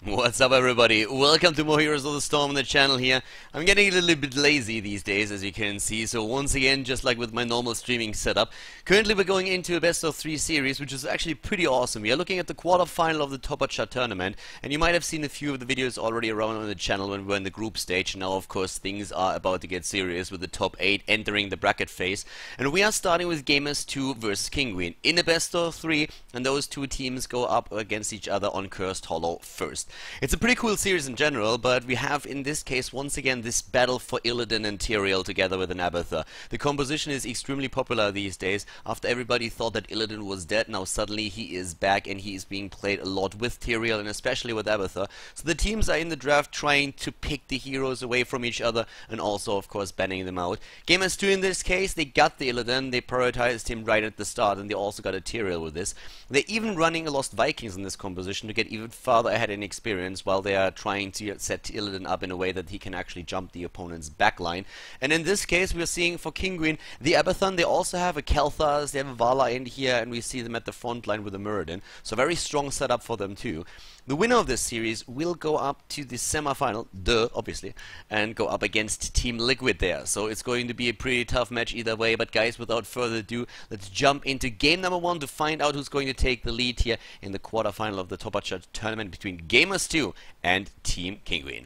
What's up, everybody? Welcome to more Heroes of the Storm on the channel here. I'm getting a little bit lazy these days, as you can see, so once again, just like with my normal streaming setup, currently we're going into a best of 3 series, which is actually pretty awesome. We are looking at the quarterfinal of the Topachat Tournament, and you might have seen a few of the videos already around on the channel when we were in the group stage. Now, of course, things are about to get serious with the top 8 entering the bracket phase, and we are starting with Gamers2 versus Kinguin in a best of 3, and those two teams go up against each other on Cursed Hollow first. It's a pretty cool series in general, but we have in this case once again this battle for Illidan and Tyrael together with an Abathur. The composition is extremely popular these days. After everybody thought that Illidan was dead, now suddenly he is back and he is being played a lot with Tyrael and especially with Abathur. So the teams are in the draft trying to pick the heroes away from each other and also of course banning them out. Gamers2 in this case, they got the Illidan, they prioritized him right at the start, and they also got a Tyrael with this. They're even running a Lost Vikings in this composition to get even farther ahead in experience while they are trying to set Illidan up in a way that he can actually jump the opponent's backline. And in this case we are seeing for Kinguin the Abathon. They also have a Khaldor, they have a Vala in here, and we see them at the front line with a Muradin. So very strong setup for them too. The winner of this series will go up to the semifinal, obviously, and go up against TeamLiquid there. So it's going to be a pretty tough match either way, but guys, without further ado, let's jump into game number 1 to find out who's going to take the lead here in the quarterfinal of the Topachat Tournament between Gamers2 and Team Kinguin.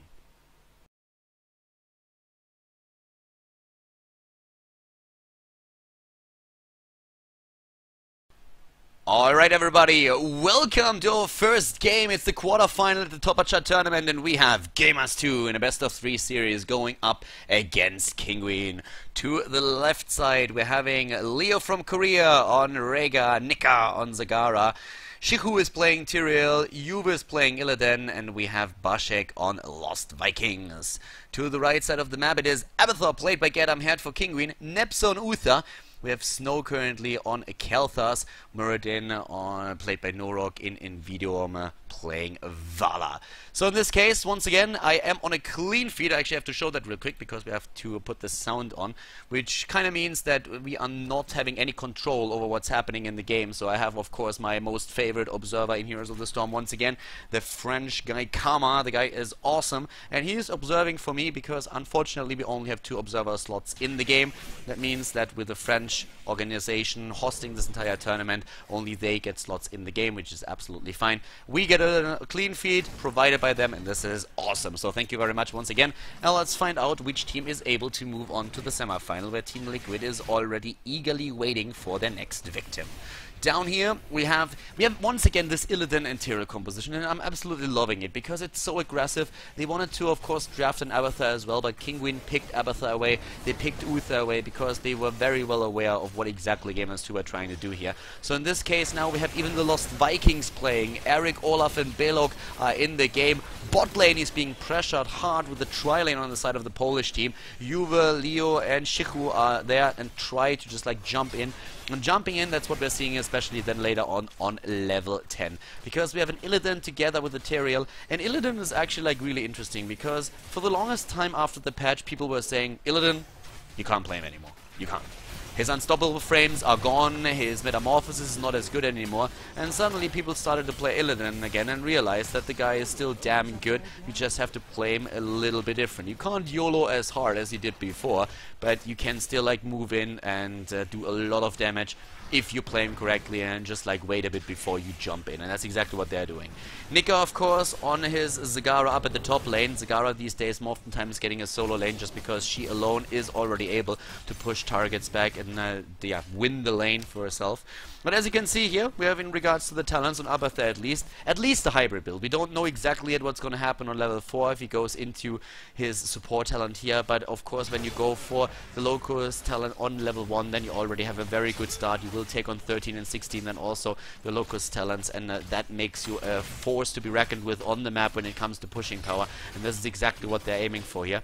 Alright, everybody, welcome to our first game. It's the quarterfinal at the Topachat Tournament, and we have Gamers2 in a best of 3 series going up against Kinguin. To the left side, we're having Leo from Korea on Rega, Nika on Zagara, Shihu is playing Tyrael, Yuva is playing Illidan, and we have Bashek on Lost Vikings. To the right side of the map, it is Abathur played by Gadam Head for Kinguin, Neps on Uther. We have Snow currently on Khaldor, Muradin on played by Norok in Invidium playing Vala. So in this case, once again, I am on a clean feed. I actually have to show that real quick because we have to put the sound on, which kind of means that we are not having any control over what's happening in the game. So I have, of course, my most favorite observer in Heroes of the Storm once again, the French guy Kama. The guy is awesome, and he is observing for me because unfortunately we only have 2 observer slots in the game. That means that with the French organization hosting this entire tournament, only they get slots in the game, which is absolutely fine. We get a clean feed provided by them, and this is awesome. So thank you very much once again. Now let's find out which team is able to move on to the semifinal, where TeamLiquid is already eagerly waiting for their next victim. Down here we have once again this Illidan and Tyrael composition, and I'm absolutely loving it because it's so aggressive. They wanted to, of course, draft an Abathur as well, but Kinguin picked Abathur away. They picked Uther away because they were very well aware of what exactly Gamers2 were trying to do here. So in this case now we have even the Lost Vikings playing. Eric, Olaf and Belok are in the game. Bot lane is being pressured hard with the tri-lane on the side of the Polish team. Juve, Leo and Shihu are there and try to just like jump in. And jumping in, that's what we're seeing, especially then later on level 10. Because we have an Illidan together with the Tyrael. And Illidan is actually like really interesting because for the longest time after the patch, people were saying, Illidan, you can't play him anymore. You can't. His unstoppable frames are gone, his metamorphosis is not as good anymore, and suddenly people started to play Illidan again and realized that the guy is still damn good. You just have to play him a little bit different. You can't YOLO as hard as you did before, but you can still like move in and do a lot of damage if you play him correctly and just like wait a bit before you jump in, and that's exactly what they're doing. Nika, of course, on his Zagara up at the top lane. Zagara these days more oftentimes getting a solo lane just because she alone is already able to push targets back and win the lane for herself. But as you can see here, we have in regards to the talents on Abathur at least a hybrid build. We don't know exactly yet what's going to happen on level 4 if he goes into his support talent here, but of course when you go for the Locust talent on level 1, then you already have a very good start. You will take on 13 and 16 then also the Locust talents, and that makes you a force to be reckoned with on the map when it comes to pushing power, and this is exactly what they're aiming for here.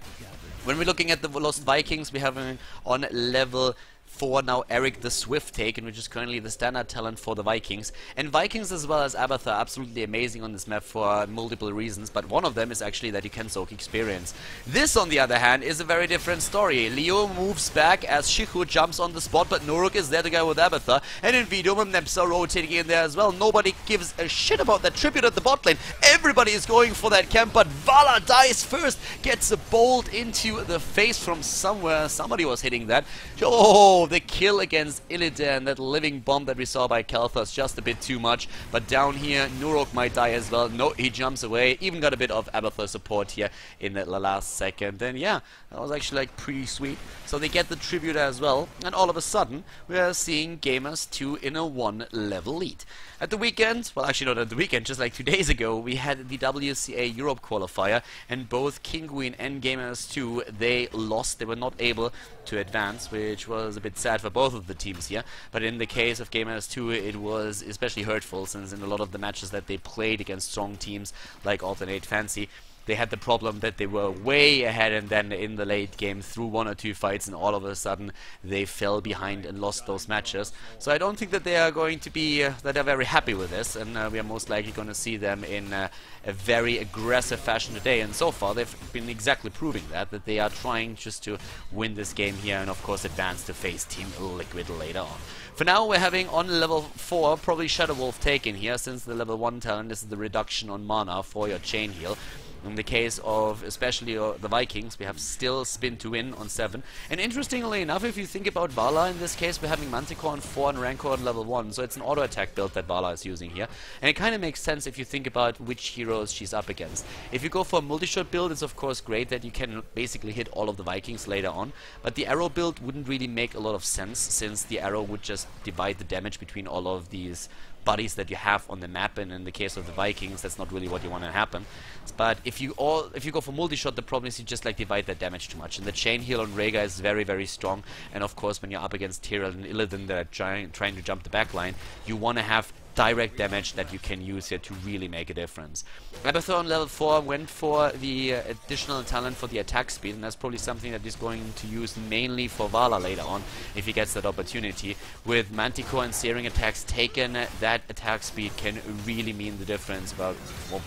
When we're looking at the Lost Vikings, we have on level for now Eric the Swift taken, which is currently the standard talent for the Vikings. And Vikings as well as Abath are absolutely amazing on this map for multiple reasons, but one of them is actually that you can soak experience. This, on the other hand, is a very different story. Leo moves back as Shihu jumps on the spot, but Nuruk is there to go with Abatha, and in Vidum and Nepsa rotating in there as well. Nobody gives a shit about that tribute at the bot lane. Everybody is going for that camp, but Vala dies first, gets a bolt into the face from somewhere. Somebody was hitting that. Oh, the kill against Illidan, that living bomb that we saw by Khaldor is just a bit too much. But down here, Nuruk might die as well. No, he jumps away. Even got a bit of Abathur support here in the last second. And yeah, that was actually like pretty sweet. So they get the tribute as well. And all of a sudden, we are seeing Gamers2 in a 1-level lead. At the weekend, well actually not at the weekend, just like 2 days ago, we had the WCA Europe qualifier, and both Kinguin and Gamers2, they lost. They were not able to advance, which was a bit sad for both of the teams here. But in the case of Gamers2, it was especially hurtful, since in a lot of the matches that they played against strong teams like Alternate Fancy, they had the problem that they were way ahead, and then in the late game through 1 or 2 fights, and all of a sudden they fell behind and lost those matches. So I don't think that they are going to be that they're very happy with this, and we are most likely going to see them in a very aggressive fashion today. And so far they've been exactly proving that they are trying just to win this game here, and of course advance to face TeamLiquid later on. For now, we're having on level 4 probably Shadow Wolf taken here, since the level 1 talent is the reduction on mana for your chain heal. In the case of especially the Vikings, we have still spin to win on 7. And interestingly enough, if you think about Vala, in this case we're having Manticore on 4 and Rancor on level 1, so it's an auto attack build that Vala is using here. And it kind of makes sense if you think about which heroes she's up against. If you go for a multi-shot build, it's of course great that you can basically hit all of the Vikings later on, but the arrow build wouldn't really make a lot of sense, since the arrow would just divide the damage between all of these buddies that you have on the map, and in the case of the Vikings, that's not really what you want to happen. But if you go for multi-shot, the problem is you just like divide that damage too much. And the chain heal on Rhaegar is very, very strong. And of course, when you're up against Tyrael and Illidan that are trying to jump the backline, you want to have direct damage that you can use here to really make a difference. Abathur on level 4 went for the additional talent for the attack speed, and that's probably something that he's going to use mainly for Vala later on, if he gets that opportunity. With Manticore and Searing attacks taken, that attack speed can really mean the difference about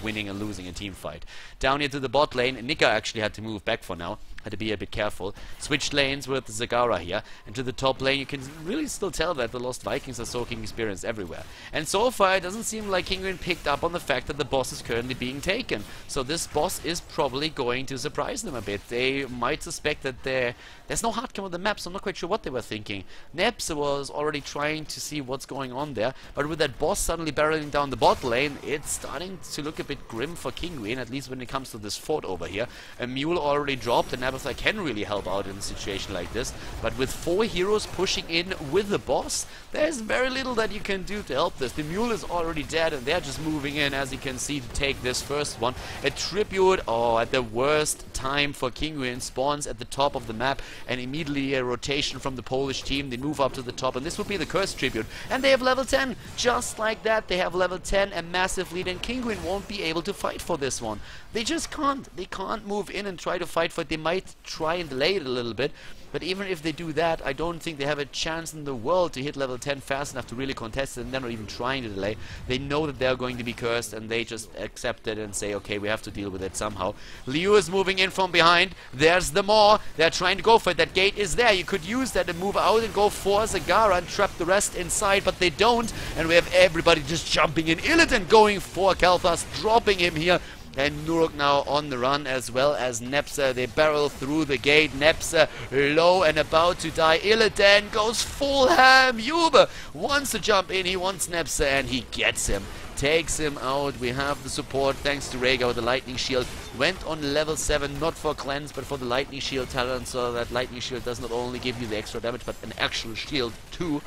winning and losing a team fight. Down here to the bot lane, Nika actually had to move back for now. Had to be a bit careful. Switched lanes with Zagara here. And to the top lane, you can really still tell that the Lost Vikings are soaking experience everywhere. And so far, it doesn't seem like Kinguin picked up on the fact that the boss is currently being taken. So this boss is probably going to surprise them a bit. They might suspect that there's no hardcam on the map, so I'm not quite sure what they were thinking. Neps was already trying to see what's going on there, but with that boss suddenly barreling down the bot lane, it's starting to look a bit grim for Kinguin, at least when it comes to this fort over here. A mule already dropped, and Abathur can really help out in a situation like this, but with 4 heroes pushing in with the boss, there's very little that you can do to help this. The mule is already dead, and they're just moving in, as you can see, to take this first one. A tribute, at the worst time for Kinguin, spawns at the top of the map, and immediately a rotation from the Polish team. They move up to the top, and this will be the cursed tribute, and they have level 10. Just like that, they have level 10, a massive lead, and Kinguin won't be able to fight for this one. They just can't. They can't move in and try to fight for it. They might try and delay it a little bit, but even if they do that, I don't think they have a chance in the world to hit level 10 fast enough to really contest it, and they're not even trying to delay. They know that they're going to be cursed, and they just accept it and say, okay, we have to deal with it somehow. Liu is moving in from behind. There's the Maw. They're trying to go for it. That gate is there. You could use that to move out and go for Zagara and trap the rest inside, but they don't, and we have everybody just jumping in. Illidan going for Kalthas, dropping him here. And Nuruk now on the run, as well as Nepsa. They barrel through the gate. Nepsa low and about to die. Illidan goes full ham. Yuba wants to jump in. He wants Nepsa, and he gets him. Takes him out. We have the support thanks to Rhaegar with the Lightning Shield. Went on level 7, not for Cleanse, but for the Lightning Shield talent, so that Lightning Shield does not only give you the extra damage, but an actual shield too.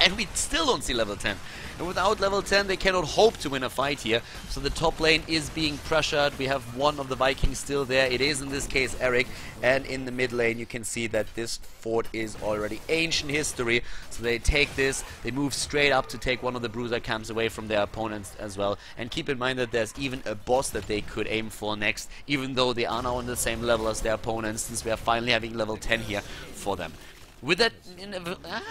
And we still don't see level 10. And without level 10, they cannot hope to win a fight here. So the top lane is being pressured. We have one of the Vikings still there. It is, in this case, Eric. And in the mid lane, you can see that this fort is already ancient history. So they take this. They move straight up to take one of the bruiser camps away from their opponents as well. And keep in mind that there's even a boss that they could aim for next, even though they are now on the same level as their opponents, since we are finally having level 10 here for them. With that,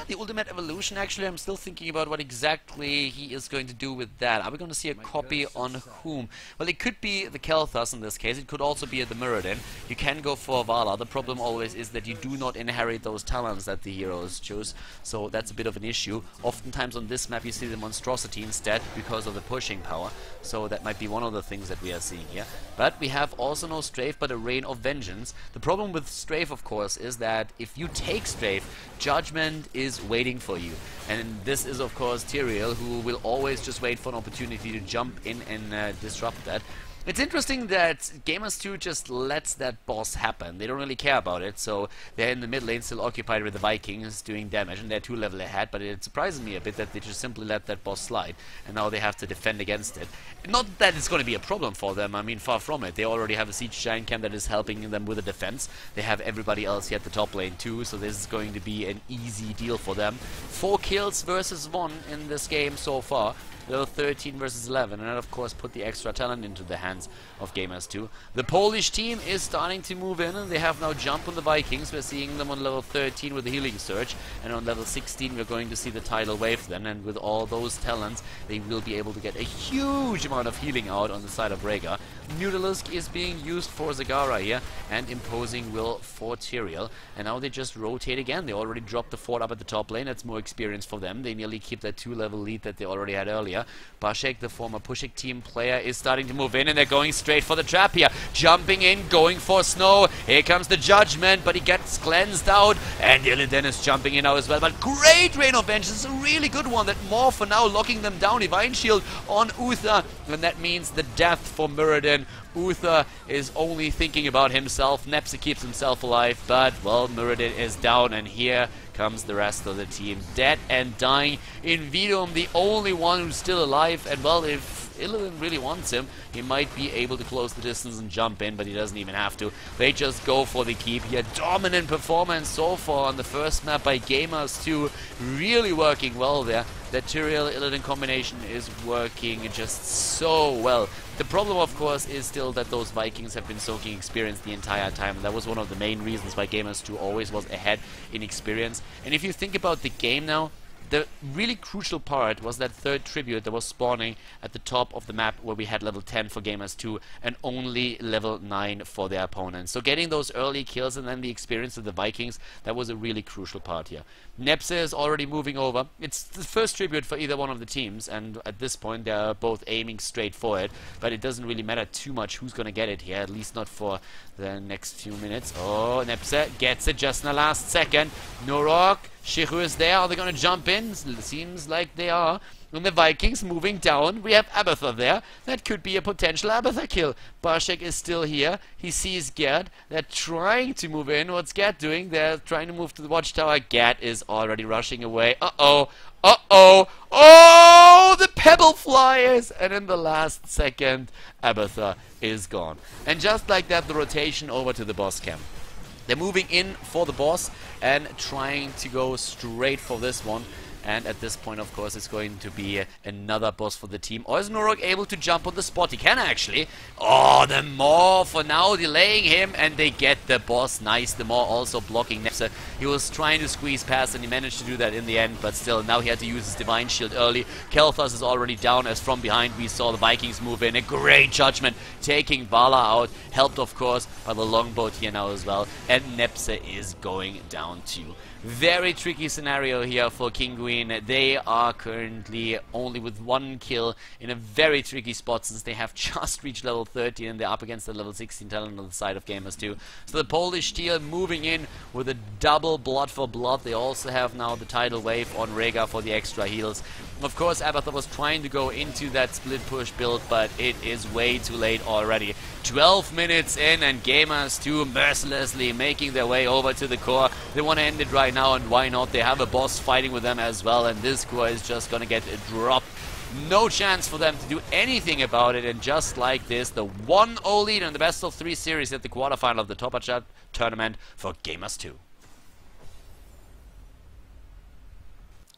the ultimate evolution, actually, I'm still thinking about what exactly he is going to do with that. Are we going to see a copy on whom? Well, it could be the Khaldor in this case. It could also be the Muradin. You can go for Vala. The problem always is that you do not inherit those talents that the heroes choose, so that's a bit of an issue. Oftentimes on this map you see the monstrosity instead because of the pushing power, so that might be one of the things that we are seeing here. But we have also no Strafe, but a Rain of Vengeance. The problem with Strafe, of course, is that if you take Strafe, Judgment is waiting for you. And this is, of course, Tyrael, who will always just wait for an opportunity to jump in and disrupt that. It's interesting that Gamers2 just lets that boss happen. They don't really care about it, so they're in the mid lane still occupied with the Vikings doing damage, and they're 2 level ahead, but it surprises me a bit that they just simply let that boss slide, and now they have to defend against it. Not that it's going to be a problem for them, I mean, far from it. They already have a siege giant camp that is helping them with the defense. They have everybody else here at the top lane too, so this is going to be an easy deal for them. 4 kills versus 1 in this game so far. Level 13 versus 11, and that of course put the extra talent into the hands of Gamers2. The Polish team is starting to move in, and they have now jumped on the Vikings. We're seeing them on level 13 with the healing surge, and on level 16 we're going to see the tidal wave then, and with all those talents they will be able to get a huge amount of healing out on the side of Rhaegar. Mutalisk is being used for Zagara here, and imposing will for Tyrael, and now they just rotate again. They already dropped the fort up at the top lane. That's more experience for them. They nearly keep that 2-level lead that they already had earlier. Bashek, the former Pushik team player, is starting to move in, and they're going straight for the trap here. Jumping in, going for Snow. Here comes the Judgment, but he gets cleansed out, and Illidan is jumping in now as well. But great Rain of Vengeance, a really good one. That Morph for now locking them down. Divine Shield on Uther, and that means the death for Muradin. Uther is only thinking about himself. Nepsa keeps himself alive, but, well, Muradin is down, and here comes the rest of the team. Dead and dying. Invidum, the only one who's still alive, and, well, if Illidan really wants him, he might be able to close the distance and jump in, but he doesn't even have to. They just go for the keep here. Dominant performance so far on the first map by Gamers2. Really working well there. That Tyrael-Illidan combination is working just so well. The problem, of course, is still that those Vikings have been soaking experience the entire time, and that was one of the main reasons why Gamers2 always was ahead in experience. And if you think about the game now, the really crucial part was that third tribute that was spawning at the top of the map, where we had level 10 for Gamers2 and only level 9 for their opponents. So getting those early kills and then the experience of the Vikings, that was a really crucial part here. Nepsa is already moving over. It's the first tribute for either one of the teams, and at this point they are both aiming straight for it, but it doesn't really matter too much who's gonna get it here, at least not for the next few minutes. Oh, Nepsa gets it just in the last second. Norok, Shihu is there. Are they going to jump in? Seems like they are. And the Vikings moving down. We have Abathur there. That could be a potential Abathur kill. Bashek is still here. He sees Gerd. They're trying to move in. What's Gerd doing? They're trying to move to the watchtower. Gerd is already rushing away. Uh-oh. Uh-oh. Oh, the pebble flies. And in the last second, Abathur is gone. And just like that, the rotation over to the boss camp. They're moving in for the boss and trying to go straight for this one. And at this point, of course, it's going to be another boss for the team. Or is Norok able to jump on the spot? He can actually. Oh, the Maw for now delaying him, and they get the boss. Nice. The Maw also blocking Nepsa. He was trying to squeeze past, and he managed to do that in the end, but still, now he had to use his Divine Shield early. Khaldor is already down, as from behind we saw the Vikings move in. A great Judgment, taking Vala out, helped, of course, by the Longboat here now as well. And Nepsa is going down too. Very tricky scenario here for Kinguin. They are currently only with 1 kill in a very tricky spot, since they have just reached level 13 and they're up against the level 16 talent on the side of Gamers2. So the Polish team moving in with a double blood for blood. They also have now the tidal wave on Rhaegar for the extra heals. Of course, Abathur was trying to go into that split push build, but it is way too late already. 12 minutes in, and Gamers2 mercilessly making their way over to the core. They want to end it right now, and why not? They have a boss fighting with them as well, and this core is just gonna get dropped. No chance for them to do anything about it, and just like this, the 1-0 lead in the best of 3 series at the quarterfinal of the Topachat Tournament for Gamers2.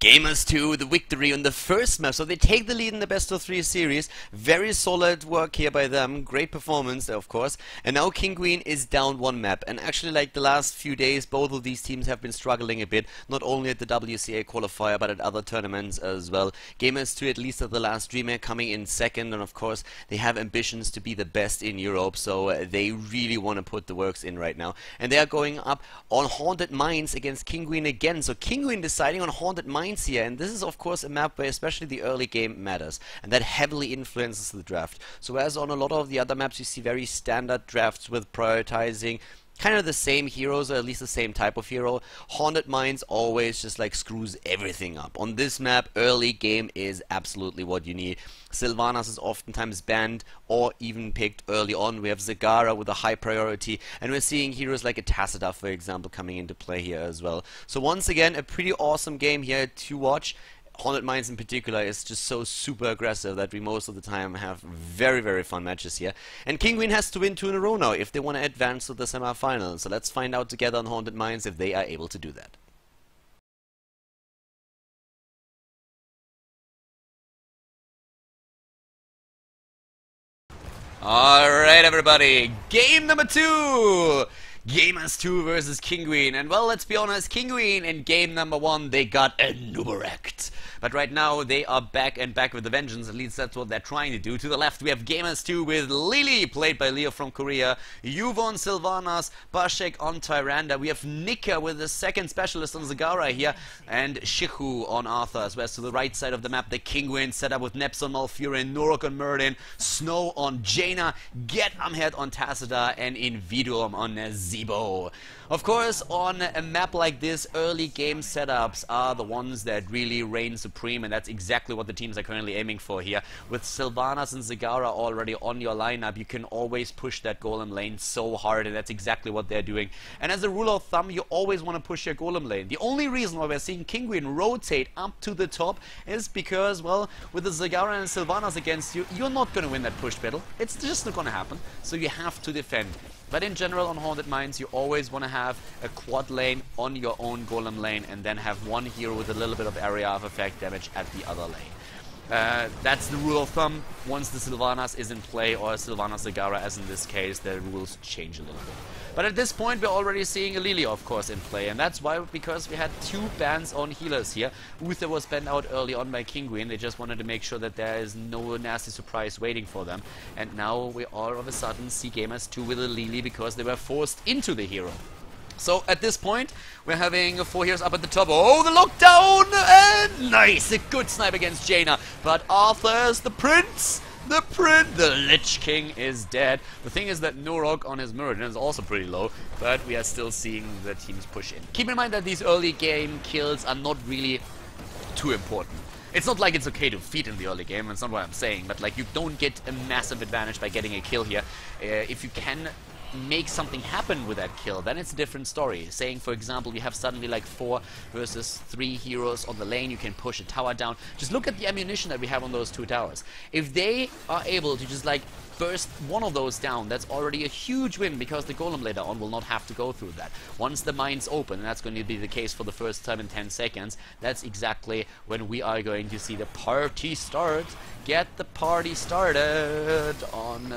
Gamers2 the victory on the first map, so they take the lead in the best of 3 series. Very solid work here by them, great performance of course. And now Kinguin is down 1 map, and actually like the last few days both of these teams have been struggling a bit, not only at the WCA qualifier but at other tournaments as well. Gamers2 at least at the last DreamHack coming in second, and of course they have ambitions to be the best in Europe, so they really want to put the works in right now. And they are going up on Haunted Mines against Kinguin again, so Kinguin deciding on Haunted Mines here, and this is of course a map where especially the early game matters, and that heavily influences the draft. So whereas on a lot of the other maps you see very standard drafts with prioritizing kind of the same heroes, or at least the same type of hero, Haunted Mines always just like screws everything up. On this map, early game is absolutely what you need. Sylvanas is oftentimes banned or even picked early on. We have Zagara with a high priority, and we're seeing heroes like a Topachat, for example, coming into play here as well. So once again, a pretty awesome game here to watch. Haunted Mines in particular is just so super aggressive that we most of the time have very, very fun matches here. And Kinguin has to win 2 in a row now if they want to advance to the semifinals. So let's find out together on Haunted Mines if they are able to do that. Alright everybody, game number 2! Gamers2 versus Kinguin, and well, let's be honest, Kinguin in game number 1 they got enumerate. But right now they are back and back with a vengeance, at least that's what they're trying to do. To the left we have Gamers2 with Lily, played by Leo from Korea, Yuvon, Sylvanas, Bashek on Tyrande. We have Nika with the second specialist on Zagara here, and Shihu on Arthur. Whereas to the right side of the map, the Kinguin set up with Neps on Malfurion, Norok on Murden, Snow on Jaina, Get Amhead on Tacita, and Inviduum on Zebo. Of course, on a map like this, early game setups are the ones that really reign supreme, and that's exactly what the teams are currently aiming for here. With Sylvanas and Zagara already on your lineup, you can always push that golem lane so hard, and that's exactly what they're doing. And as a rule of thumb, you always want to push your golem lane. The only reason why we're seeing Kinguin rotate up to the top is because, well, with the Zagara and Sylvanas against you, you're not going to win that push battle. It's just not going to happen, so you have to defend. But in general on Haunted Mines you always want to have a quad lane on your own golem lane, and then have one hero with a little bit of area of effect damage at the other lane. That's the rule of thumb. Once the Sylvanas is in play, or Sylvanas Zagara as in this case, the rules change a little bit. But at this point we're already seeing a Lily of course in play, and that's why, because we had 2 bans on healers here. Uther was banned out early on by Kinguin. They just wanted to make sure that there is no nasty surprise waiting for them, and now we all of a sudden see Gamers2 with a Lily because they were forced into the hero. So at this point we're having 4 heroes up at the top. Oh, the lockdown! And nice! A good snipe against Jaina, but Arthur's the prince! The Lich King is dead. The thing is that Norok on his Muradin is also pretty low, but we are still seeing the teams push in. Keep in mind that these early game kills are not really too important. It's not like it's okay to feed in the early game, that's not what I'm saying, but like you don't get a massive advantage by getting a kill here. If you can make something happen with that kill, then it's a different story. Saying, for example, you have suddenly like 4 versus 3 heroes on the lane, you can push a tower down. Just look at the ammunition that we have on those 2 towers. If they are able to just like burst one of those down, that's already a huge win, because the golem later on will not have to go through that. Once the mines open, and that's going to be the case for the first time in 10 seconds, that's exactly when we are going to see the party start. Get the party started on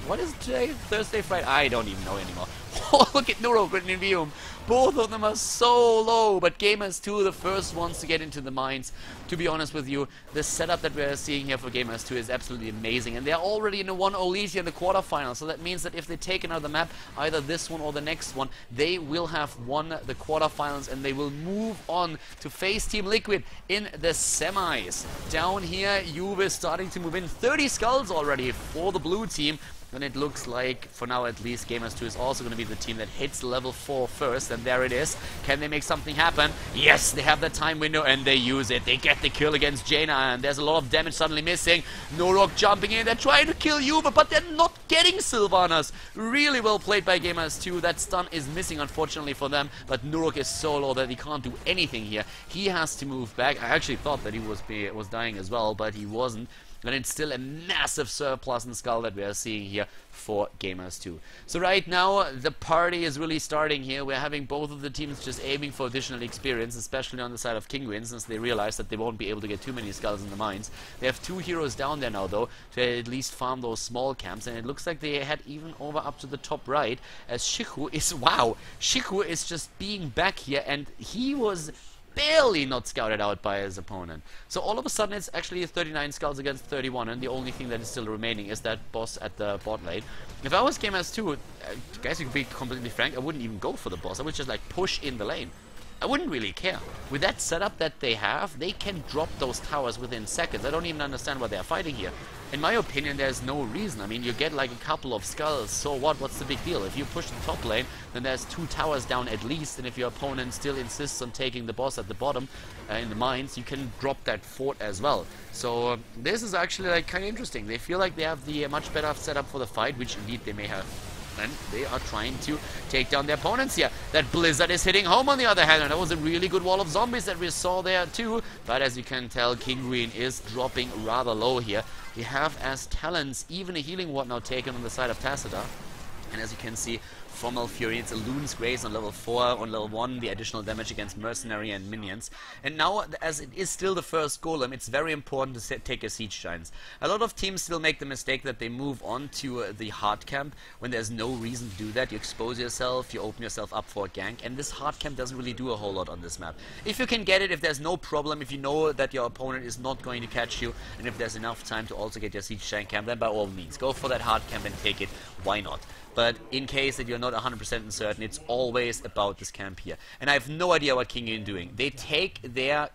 what is it today? Thursday, Friday? I don't even know anymore. Oh, look at Neuro and Invium. Both of them are so low, but Gamers2 the first ones to get into the mines. To be honest with you, the setup that we're seeing here for Gamers2 is absolutely amazing, and they're already in a 1-0 lead here in the quarterfinal, so that means that if they take another map, either this one or the next one, they will have won the quarterfinals, and they will move on to face TeamLiquid in the semis. Down here, Juve is starting to move in. 30 skulls already for the blue team. And it looks like, for now at least, Gamers2 is also going to be the team that hits level 4 first, and there it is. Can they make something happen? Yes, they have that time window, and they use it. They get the kill against Jaina, and there's a lot of damage suddenly missing. Norok jumping in, they're trying to kill Yuba, but they're not getting Sylvanas. Really well played by Gamers2. That stun is missing, unfortunately, for them, but Norok is so low that he can't do anything here. He has to move back. I actually thought that he was dying as well, but he wasn't. And it's still a massive surplus in Skull that we are seeing here for Gamers2. So right now, the party is really starting here. We're having both of the teams just aiming for additional experience, especially on the side of Kinguin, since they realize that they won't be able to get too many skulls in the mines. They have 2 heroes down there now, though, to at least farm those small camps, and it looks like they head even over up to the top right, as Shiku is, wow, Shiku is just being back here, and he was barely not scouted out by his opponent. So all of a sudden it's actually 39 skulls against 31, and the only thing that is still remaining is that boss at the bot lane. If I was Gamers2, guys, to be completely frank, I wouldn't even go for the boss. I would just like push in the lane. I wouldn't really care. With that setup that they have, they can drop those towers within seconds. I don't even understand why they're fighting here. In my opinion, there's no reason. I mean, you get like a couple of skulls, so what? What's the big deal? If you push the top lane, then there's 2 towers down at least, and if your opponent still insists on taking the boss at the bottom in the mines, you can drop that fort as well. So this is actually like kind of interesting. They feel like they have the much better setup for the fight, which indeed they may have. And they are trying to take down their opponents here. That Blizzard is hitting home on the other hand, and that was a really good wall of zombies that we saw there too. But as you can tell, Kinguin is dropping rather low here. We have as talents even a healing ward now taken on the side of Tacita. And as you can see, from Malfurion, it's a Loon's Grace on level 4, on level 1, the additional damage against Mercenary and Minions. And now, as it is still the first Golem, it's very important to take a Siege Giants. A lot of teams still make the mistake that they move on to the hard camp when there's no reason to do that. You expose yourself, you open yourself up for a gank, and this hard camp doesn't really do a whole lot on this map. If you can get it, if there's no problem, if you know that your opponent is not going to catch you, and if there's enough time to also get your Siege Giant camp, then by all means, go for that hard camp and take it. Why not? But in case that you're not 100% certain, it's always about this camp here. And I have no idea what Kinguin is doing. They take their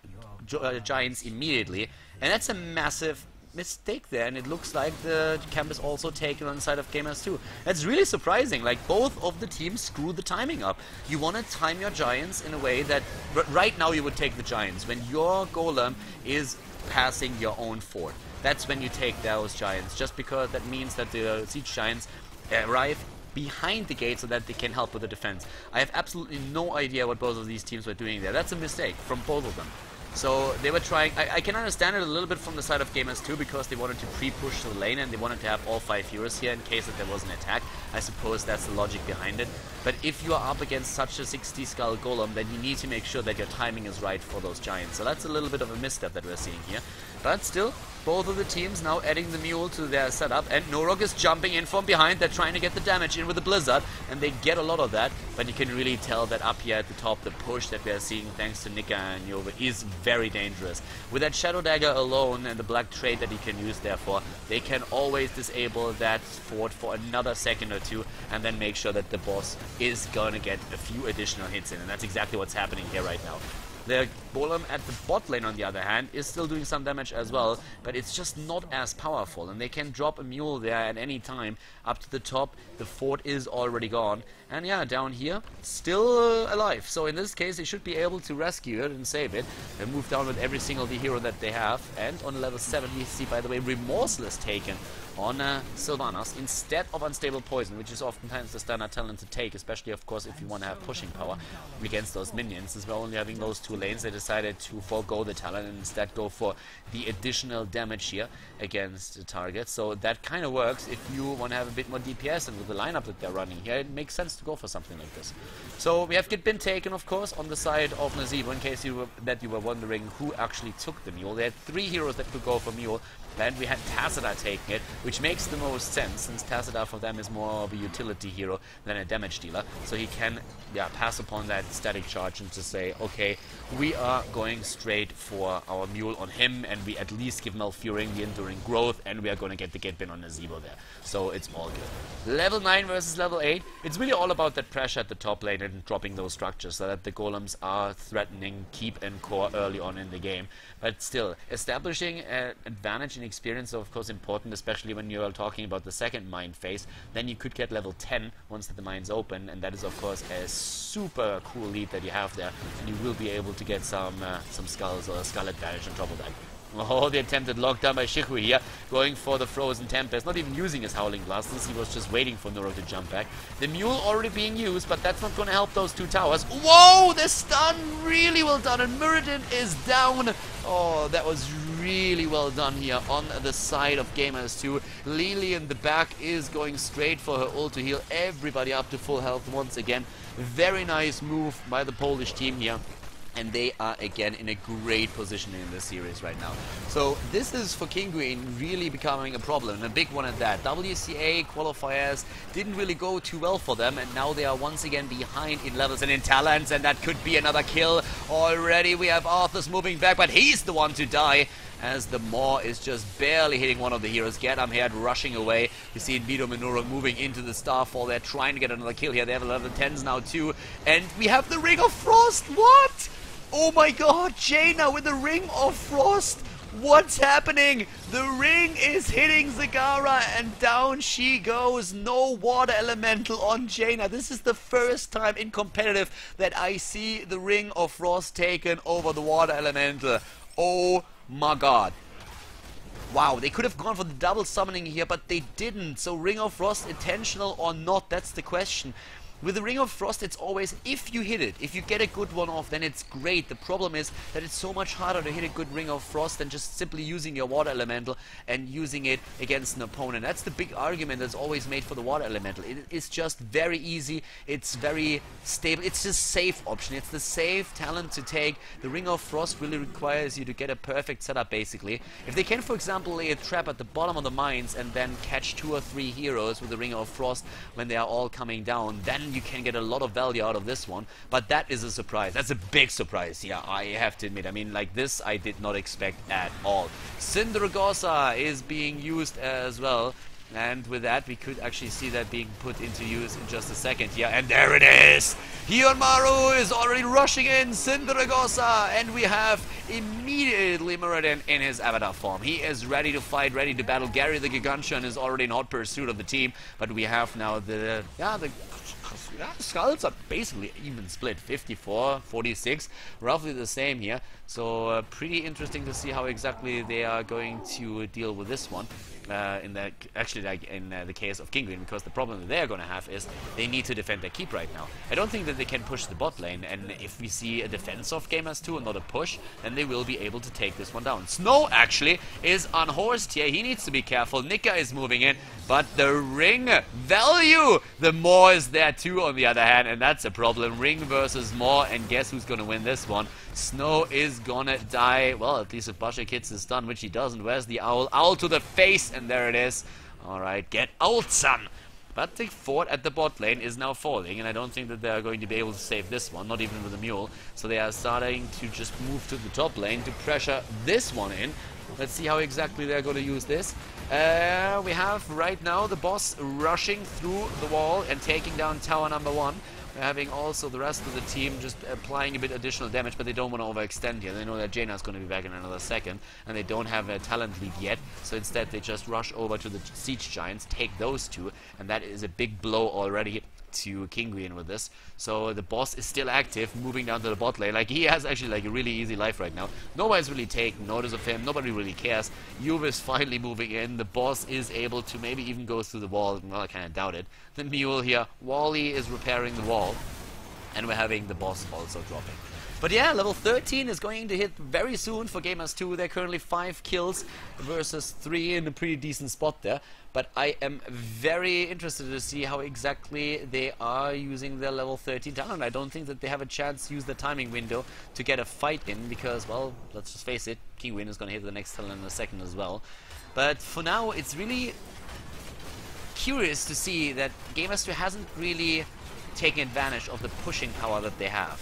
giants immediately, and that's a massive mistake there. And it looks like the camp is also taken on the side of Gamers2. That's really surprising. Like, both of the teams screw the timing up. You want to time your giants in a way that right now you would take the giants when your golem is passing your own fort. That's when you take those giants, just because that means that the siege giants arrive behind the gate so that they can help with the defense. I have absolutely no idea what both of these teams were doing there. That's a mistake from both of them. So they were trying, I can understand it a little bit from the side of Gamers2 because they wanted to pre-push the lane and they wanted to have all 5 heroes here in case that there was an attack. I suppose that's the logic behind it. But if you are up against such a 60 skull golem, then you need to make sure that your timing is right for those giants. So that's a little bit of a misstep that we're seeing here. But still, both of the teams now adding the mule to their setup, and Norok is jumping in from behind. They're trying to get the damage in with the Blizzard, and they get a lot of that, but you can really tell that up here at the top, the push that we are seeing thanks to Nika and Yova is very dangerous. With that Shadow Dagger alone and the black trade that he can use therefore, they can always disable that fort for another second or two, and then make sure that the boss is gonna get a few additional hits in, and that's exactly what's happening here right now. The golem at the bot lane, on the other hand, is still doing some damage as well, but it's just not as powerful, and they can drop a mule there at any time. Up to the top, the fort is already gone, and yeah, down here, still alive. So in this case, they should be able to rescue it and save it, and move down with every single hero that they have. And on level 7, we see, by the way, Remorseless taken on Sylvanas instead of Unstable Poison, which is oftentimes the standard talent to take, especially, of course, if you want to have pushing power against those minions. Since we're only having those 2 lanes, they decided to forego the talent and instead go for the additional damage here against the target. So that kind of works if you want to have a bit more DPS, and with the lineup that they're running here, it makes sense to go for something like this. So we have been taken, of course, on the side of Nazeebo, in case you were wondering who actually took the mule. They had 3 heroes that could go for mule, and we had Tacita taking it, which makes the most sense, since Tacita for them is more of a utility hero than a damage dealer. So he can pass upon that static charge and to say, okay, we are going straight for our mule on him, and we at least give Malfurion the enduring growth, and we are going to get the Gatebin on Nazeebo there. So it's all good. Level 9 versus level 8, it's really all about that pressure at the top lane and dropping those structures so that the golems are threatening keep and core early on in the game. But still, establishing an advantage in experience is of course important, especially when you are talking about the second mine phase. Then you could get level 10 once the mines open, and that is of course a super cool lead that you have there, and you will be able to get some skulls or a skull advantage on top of that. Oh, the attempted lockdown by Shiku here, going for the Frozen Tempest, not even using his Howling Blast, since he was just waiting for Nuro to jump back. The Mule already being used, but that's not going to help those 2 towers. Whoa, the stun, really well done, and Muradin is down. Oh, that was really well done here on the side of Gamers2. Lily in the back is going straight for her ult to heal everybody up to full health once again. Very nice move by the Polish team here. And they are again in a great position in this series right now. So this is for Kinguin really becoming a problem, and a big one at that. WCA qualifiers didn't really go too well for them, and now they are once again behind in levels and in talents, and that could be another kill already. We have Arthur's moving back, but he's the one to die, as the Maw is just barely hitting one of the heroes. Get Amhead rushing away. You see Vito Minoru moving into the Starfall. They're trying to get another kill here. They have level 10s now too, and we have the Ring of Frost. What? Oh my god, Jaina with the Ring of Frost! What's happening? The ring is hitting Zagara and down she goes. No water elemental on Jaina. This is the first time in competitive that I see the Ring of Frost taken over the water elemental. Oh my god. Wow, they could have gone for the double summoning here, but they didn't. So Ring of Frost intentional or not, that's the question. With the Ring of Frost, it's always, if you hit it, if you get a good one off, then it's great. The problem is that it's so much harder to hit a good Ring of Frost than just simply using your Water Elemental and using it against an opponent. That's the big argument that's always made for the Water Elemental. It is just very easy, it's very stable, it's the safe option, it's the safe talent to take. The Ring of Frost really requires you to get a perfect setup, basically. If they can, for example, lay a trap at the bottom of the mines and then catch 2 or 3 heroes with the Ring of Frost when they are all coming down, then you can get a lot of value out of this one, but that is a surprise. That's a big surprise, yeah, I have to admit. I mean, like this I did not expect at all. Cindergosa is being used as well, and with that we could actually see that being put into use in just a second. Yeah, and there it is! Hyunmaru is already rushing in Cindergosa, and we have immediately Muradin in his avatar form. He is ready to fight, ready to battle. Gary the Gigantian is already in hot pursuit of the team, but we have now the skulls are basically even split, 54-46, roughly the same here. So pretty interesting to see how exactly they are going to deal with this one. In the case of Kinguin, because the problem that they're going to have is they need to defend their keep right now. I don't think that they can push the bot lane, and if we see a defense of Gamers2 and not a push, then they will be able to take this one down. Snow actually is unhorsed here. He needs to be careful. Nika is moving in, but the ring value, the Maw is there too on the other hand, and that's a problem. Ring versus Maw, and guess who's going to win this one? Snow is gonna die. Well, at least if Bashik hits the stun, which he doesn't. Where's the owl? Owl to the face, and there it is. Alright, get ult, son! But the fort at the bot lane is now falling, and I don't think that they are going to be able to save this one, not even with a mule. So they are starting to just move to the top lane to pressure this one in. Let's see how exactly they're going to use this. We have right now the boss rushing through the wall and taking down tower number 1. We're having also the rest of the team just applying a bit additional damage, but they don't want to overextend here. They know that Jaina is going to be back in another second, and they don't have a talent lead yet, so instead they just rush over to the siege giants, take those 2, and that is a big blow already to Kinguin with this. So the boss is still active, moving down to the bot lane. Like, he has actually like a really easy life right now. Nobody's really taking notice of him. Nobody really cares. Yuva is finally moving in. The boss is able to maybe even go through the wall. Well, I kind of doubt it. The mule here. Wally is repairing the wall. And we're having the boss also dropping. But yeah, level 13 is going to hit very soon for Gamers2. They're currently 5 kills versus 3 in a pretty decent spot there. But I am very interested to see how exactly they are using their level 13 talent. I don't think that they have a chance to use the timing window to get a fight in because, well, let's just face it, Kinguin is going to hit the next talent in a second as well. But for now, it's really curious to see that Gamers2 hasn't really taken advantage of the pushing power that they have.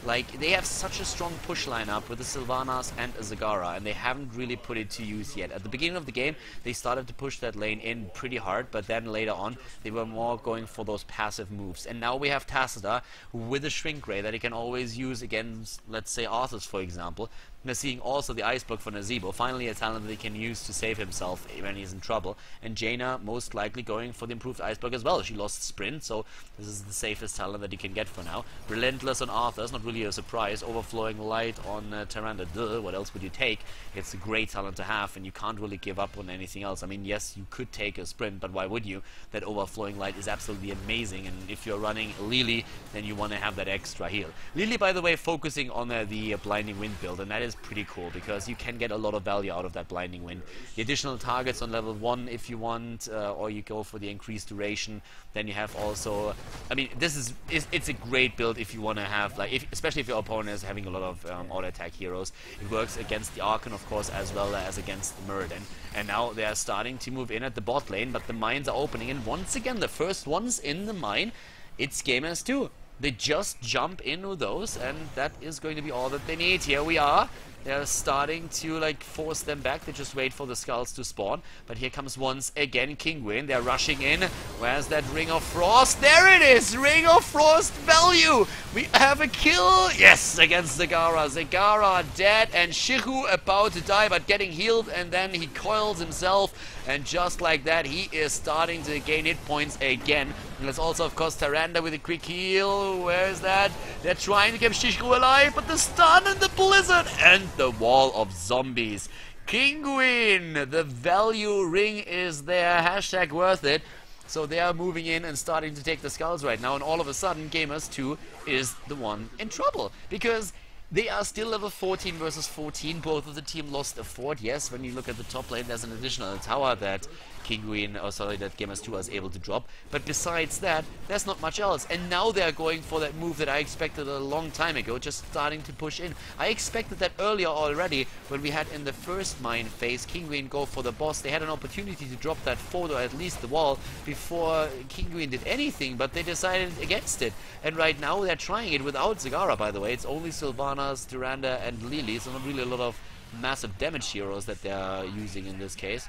Like, they have such a strong push lineup with the Sylvanas and a Zagara, and they haven't really put it to use yet. At the beginning of the game, they started to push that lane in pretty hard, but then later on, they were more going for those passive moves. And now we have Tacita with a Shrink Ray that he can always use against, let's say, Arthas, for example. We're seeing also the Ice Book for Nazebo, finally a talent that he can use to save himself when he's in trouble. And Jaina most likely going for the improved Ice Book as well. She lost Sprint, so this is the safest talent that he can get for now. Relentless on Arthas, not really a surprise. Overflowing Light on Tyrande, duh, what else would you take? It's a great talent to have, and you can't really give up on anything else. I mean, yes, you could take a sprint, but why would you? That Overflowing Light is absolutely amazing, and if you're running Lily, then you want to have that extra heal. Lily, by the way, focusing on the Blinding Wind build, and that is pretty cool, because you can get a lot of value out of that Blinding Wind. The additional targets on level 1 if you want, or you go for the increased duration. Then you have also, I mean, it's a great build if you want to have, like, especially if your opponent is having a lot of auto attack heroes. It works against the Archon, of course, as well as against the Muradin. And now they are starting to move in at the bot lane, but the mines are opening, and once again, the first ones in the mine, it's Gamers2. They just jump in with those, and that is going to be all that they need. Here we are. They're starting to, like, force them back. They just wait for the skulls to spawn. But here comes once again Kinguin. They're rushing in. Where's that Ring of Frost? There it is! Ring of Frost value! We have a kill! Yes, against Zagara. Zagara dead, and Shihu about to die, but getting healed, and then he coils himself. And just like that, he is starting to gain hit points again. And there's also, of course, Tyrande with a quick heal. Where is that? They're trying to keep Shihu alive, but the stun and the blizzard and the wall of zombies. Kinguin, the value ring is there. Hashtag worth it. So they are moving in and starting to take the skulls right now. And all of a sudden, Gamers2 is the one in trouble. Because they are still level 14 versus 14. Both of the team lost a fort. Yes, when you look at the top lane, there's an additional tower that that Gamers2 was able to drop. But besides that, there's not much else. And now they're going for that move that I expected a long time ago, just starting to push in. I expected that earlier already, when we had in the first mine phase, Kinguin go for the boss. They had an opportunity to drop that fort, or at least the wall, before Kinguin did anything, but they decided against it. And right now they're trying it without Zagara, by the way. It's only Sylvanas, Tyrande, and Lily, so not really a lot of massive damage heroes that they're using in this case.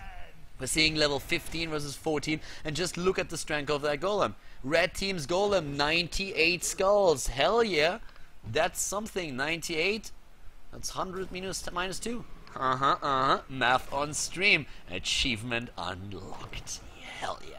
We're seeing level 15 versus 14, and just look at the strength of that golem. Red team's golem, 98 skulls. Hell yeah, that's something. 98, that's 100 minus 2. Math on stream. Achievement unlocked. Hell yeah.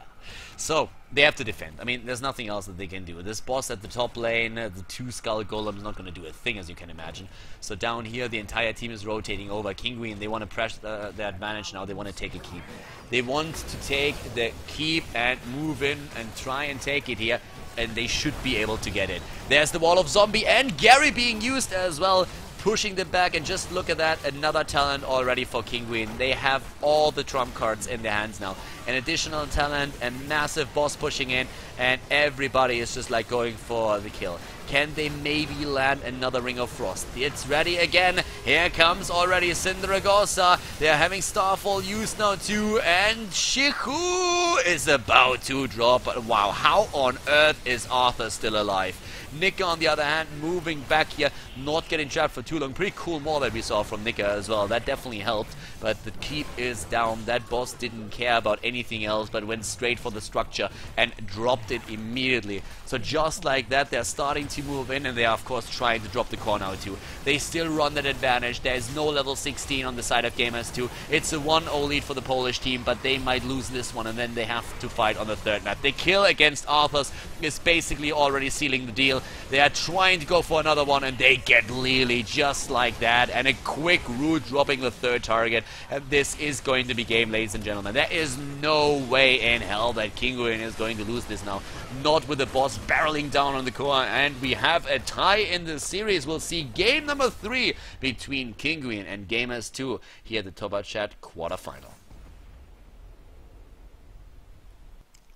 So, they have to defend. I mean, there's nothing else that they can do. This boss at the top lane, the 2-skull golem is not going to do a thing, as you can imagine. So down here, the entire team is rotating over. Kinguin, they want to press the advantage now. They want to take a keep. They want to take the keep and move in and try and take it here. And they should be able to get it. There's the wall of zombie and Gary being used as well, pushing them back. And just look at that, another talent already for Kinguin. They have all the trump cards in their hands now. An additional talent, a massive boss pushing in, and everybody is just like going for the kill. Can they maybe land another Ring of Frost? It's ready again. Here comes already Cindergosa. They're having Starfall used now too, and Shihu is about to drop. Wow, how on earth is Arthur still alive? Nika, on the other hand, moving back here, not getting trapped for too long. Pretty cool more that we saw from Nika as well. That definitely helped, but the keep is down. That boss didn't care about anything else, but went straight for the structure and dropped it immediately. So just like that, they're starting to move in, and they are, of course, trying to drop the core now too. They still run that advantage. There is no level 16 on the side of Gamers2. It's a 1-0 lead for the Polish team, but they might lose this one, and then they have to fight on the third map. The kill against Arthur's is basically already sealing the deal. They are trying to go for another one, and they get Lily just like that, and a quick root dropping the third target. And this is going to be game, ladies and gentlemen. There is no way in hell that Kinguin is going to lose this now. Not with the boss barreling down on the core, and we have a tie in the series. We'll see game number 3 between Kinguin and Gamers2 here at the Topachat Quarterfinal.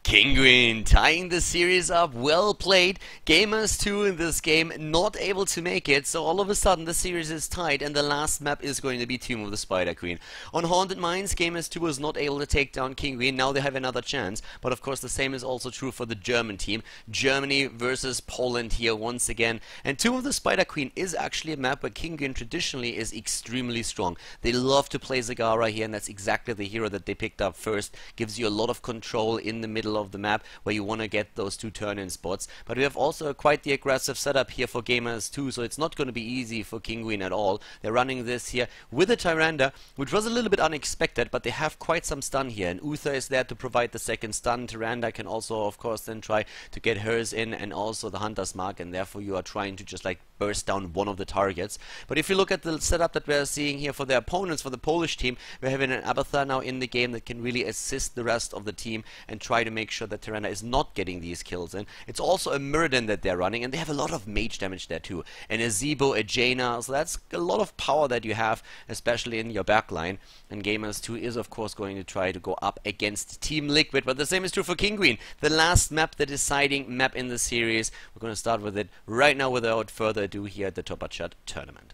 Kinguin tying the series up, well played. Gamers2 in this game not able to make it, so all of a sudden the series is tied, and the last map is going to be Tomb of the Spider Queen. On Haunted Mines, Gamers2 was not able to take down Kinguin. Now they have another chance, but of course the same is also true for the German team. Germany versus Poland here once again, and Tomb of the Spider Queen is actually a map where Kinguin traditionally is extremely strong. They love to play Zagara here, and that's exactly the hero that they picked up first. Gives you a lot of control in the middle of the map where you want to get those 2 turn-in spots. But we have also quite the aggressive setup here for Gamers2, so it's not going to be easy for Kinguin at all. They're running this here with a Tyrande, which was a little bit unexpected, but they have quite some stun here, and Uther is there to provide the second stun. Tyrande can also, of course, then try to get hers in, and also the Hunter's Mark, and therefore you are trying to just like burst down one of the targets. But if you look at the setup that we're seeing here for the opponents, for the Polish team, we're having an Abathur now in the game that can really assist the rest of the team and try to make sure that Tyrande is not getting these kills in. It's also a Muradin that they're running, and they have a lot of mage damage there too. And a Zebo, a Jaina, so that's a lot of power that you have, especially in your backline. And Gamers2 is of course going to try to go up against TeamLiquid, but the same is true for Kinguin. The last map, the deciding map in the series. We're going to start with it right now without further ado here at the Topachat Tournament.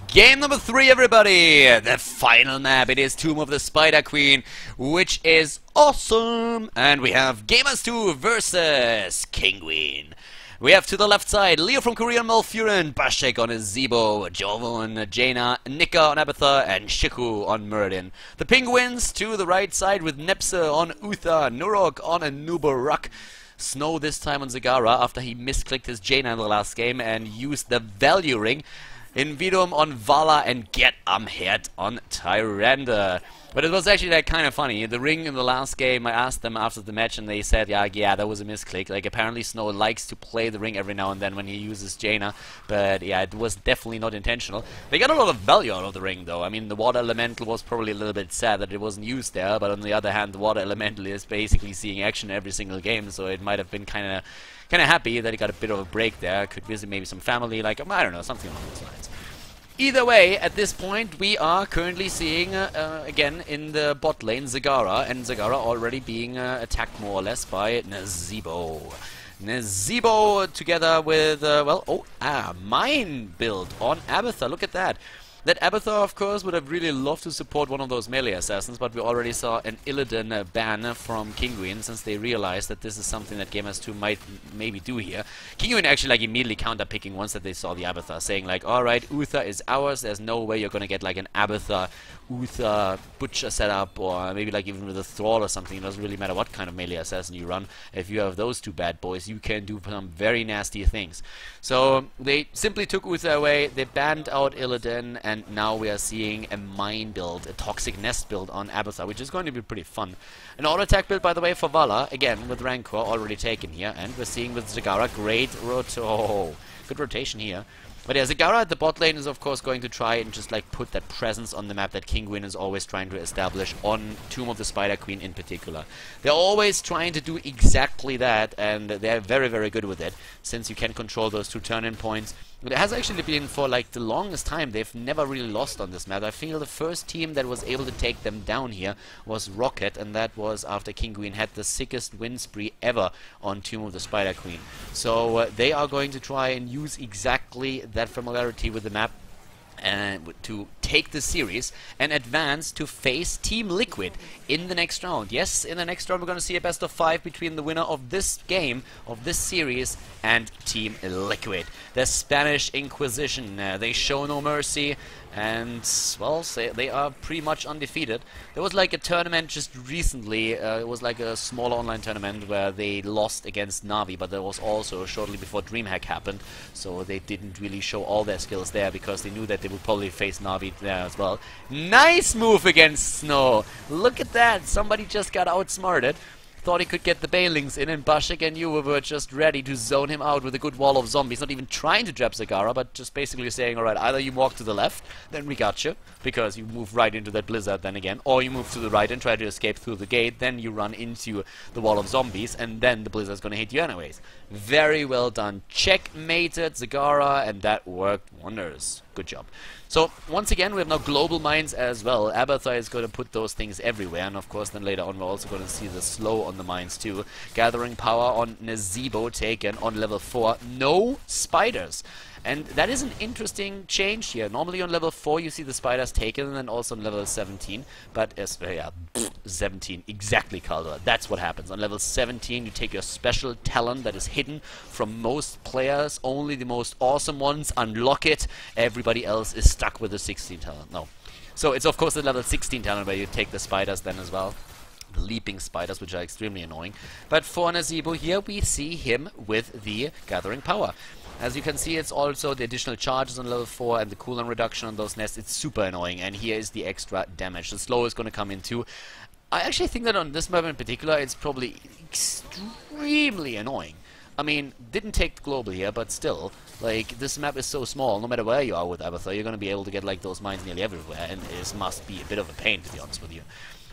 Game number 3, everybody! The final map. It is Tomb of the Spider Queen, which is awesome! And we have Gamers2 versus Kinguin. We have to the left side, Leo from Korea on Malfurin, Bashek on Zebo, Jovon, Jaina, Nika on Abathur, and Shiku on Muradin. The Penguins to the right side with Nepsa on Uther, Nurok on Nubarak. Snow this time on Zagara after he misclicked his Jaina in the last game and used the value ring. Invidum on Vala and Get Amherd on Tyrande. But it was actually kind of funny. The ring in the last game, I asked them after the match and they said, yeah, that was a misclick. Like, apparently Snow likes to play the ring every now and then when he uses Jaina. But yeah, it was definitely not intentional. They got a lot of value out of the ring though. I mean, the water elemental was probably a little bit sad that it wasn't used there. But on the other hand, the water elemental is basically seeing action every single game. So it might have been kind of happy that he got a bit of a break there. Could visit maybe some family, like, I don't know, something along those lines. Either way, at this point, we are currently seeing, again, in the bot lane, Zagara, and Zagara already being attacked more or less by Nazebo. Nazebo together with, mine build on Abathur, look at that. That Abathur, of course, would have really loved to support one of those melee assassins, but we already saw an Illidan ban from Kinguin, since they realized that this is something that Gamers2 might maybe do here. Kinguin actually like immediately counter-picking once that they saw the Abathur, saying like, alright, Uther is ours, there's no way you're gonna get like an Abathur, Uther, Butcher setup, or maybe like even with a Thrall or something. It doesn't really matter what kind of melee assassin you run. If you have those two bad boys, you can do some very nasty things. So they simply took Uther away, they banned out Illidan, and now we are seeing a mine build, a toxic nest build on Abathur, which is going to be pretty fun. An auto attack build, by the way, for Vala, again with Rancor already taken here, and we're seeing with Zagara great good rotation here. But yeah, Zagara at the bot lane is of course going to try and just like put that presence on the map that Kinguin is always trying to establish on Tomb of the Spider Queen in particular. They're always trying to do exactly that, and they're very, very good with it, since you can control those two turn-in points. It has actually been, for like the longest time, they've never really lost on this map. I feel the first team that was able to take them down here was Rocket, and that was after Kinguin had the sickest win spree ever on Tomb of the Spider Queen. So they are going to try and use exactly that familiarity with the map and to take the series and advance to face TeamLiquid in the next round. Yes, in the next round we're going to see a best of 5 between the winner of this game, of this series, and TeamLiquid. The Spanish Inquisition, they show no mercy, and, well, they are pretty much undefeated. There was like a tournament just recently, it was like a smaller online tournament where they lost against Na'Vi, but there was also shortly before DreamHack happened, so they didn't really show all their skills there because they knew that they would probably face Na'Vi there as well. Nice move against Snow! Look at that! Somebody just got outsmarted. Thought he could get the Bailings in, and Bashik and you were just ready to zone him out with a good wall of zombies. Not even trying to trap Zagara, but just basically saying, alright, either you walk to the left, then we got you, because you move right into that blizzard then again, or you move to the right and try to escape through the gate, then you run into the wall of zombies, and then the blizzard's gonna hit you anyways. Very well done. Checkmated Zagara, and that worked wonders. Good job. So, once again, we have now global mines as well. Abathur is going to put those things everywhere, and of course then later on we're also going to see the slow on the mines too. Gathering power on Nazebo taken on level 4. No spiders. And that is an interesting change here. Normally on level 4 you see the spiders taken, and then also on level 17. But, yeah, 17, exactly, Khaldor. That's what happens. On level 17 you take your special talent that is hidden from most players. Only the most awesome ones unlock it. Everybody else is stuck with the 16 talent. No. So it's of course the level 16 talent where you take the spiders then as well. The leaping spiders, which are extremely annoying. But for Nazebo here we see him with the gathering power. As you can see, it's also the additional charges on level 4 and the cooldown reduction on those nests. It's super annoying, and here is the extra damage. The slow is going to come in too. I actually think that on this map in particular, it's probably extremely annoying. I mean, didn't take global here, but still, like, this map is so small, no matter where you are with Abathur, you're going to be able to get, like, those mines nearly everywhere, and this must be a bit of a pain, to be honest with you.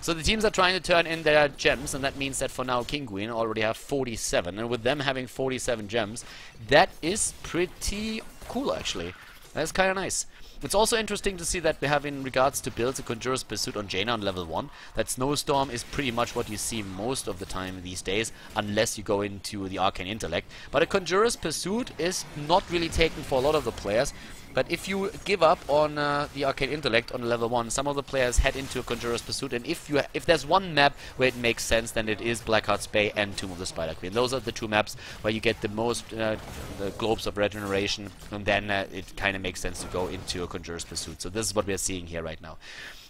So the teams are trying to turn in their gems, and that means that for now Kinguin already have 47, and with them having 47 gems, that is pretty cool, actually. That's kind of nice. It's also interesting to see that we have, in regards to builds, a Conjurer's Pursuit on Jaina on level 1. That Snowstorm is pretty much what you see most of the time these days, unless you go into the Arcane Intellect. But a Conjurer's Pursuit is not really taken for a lot of the players. But if you give up on the Arcane Intellect on level 1, some of the players head into a Conjurer's Pursuit, and if there's one map where it makes sense, then it is Blackheart's Bay and Tomb of the Spider Queen. Those are the two maps where you get the most the globes of regeneration, and then it kind of makes sense to go into a Conjurer's Pursuit. So this is what we are seeing here right now.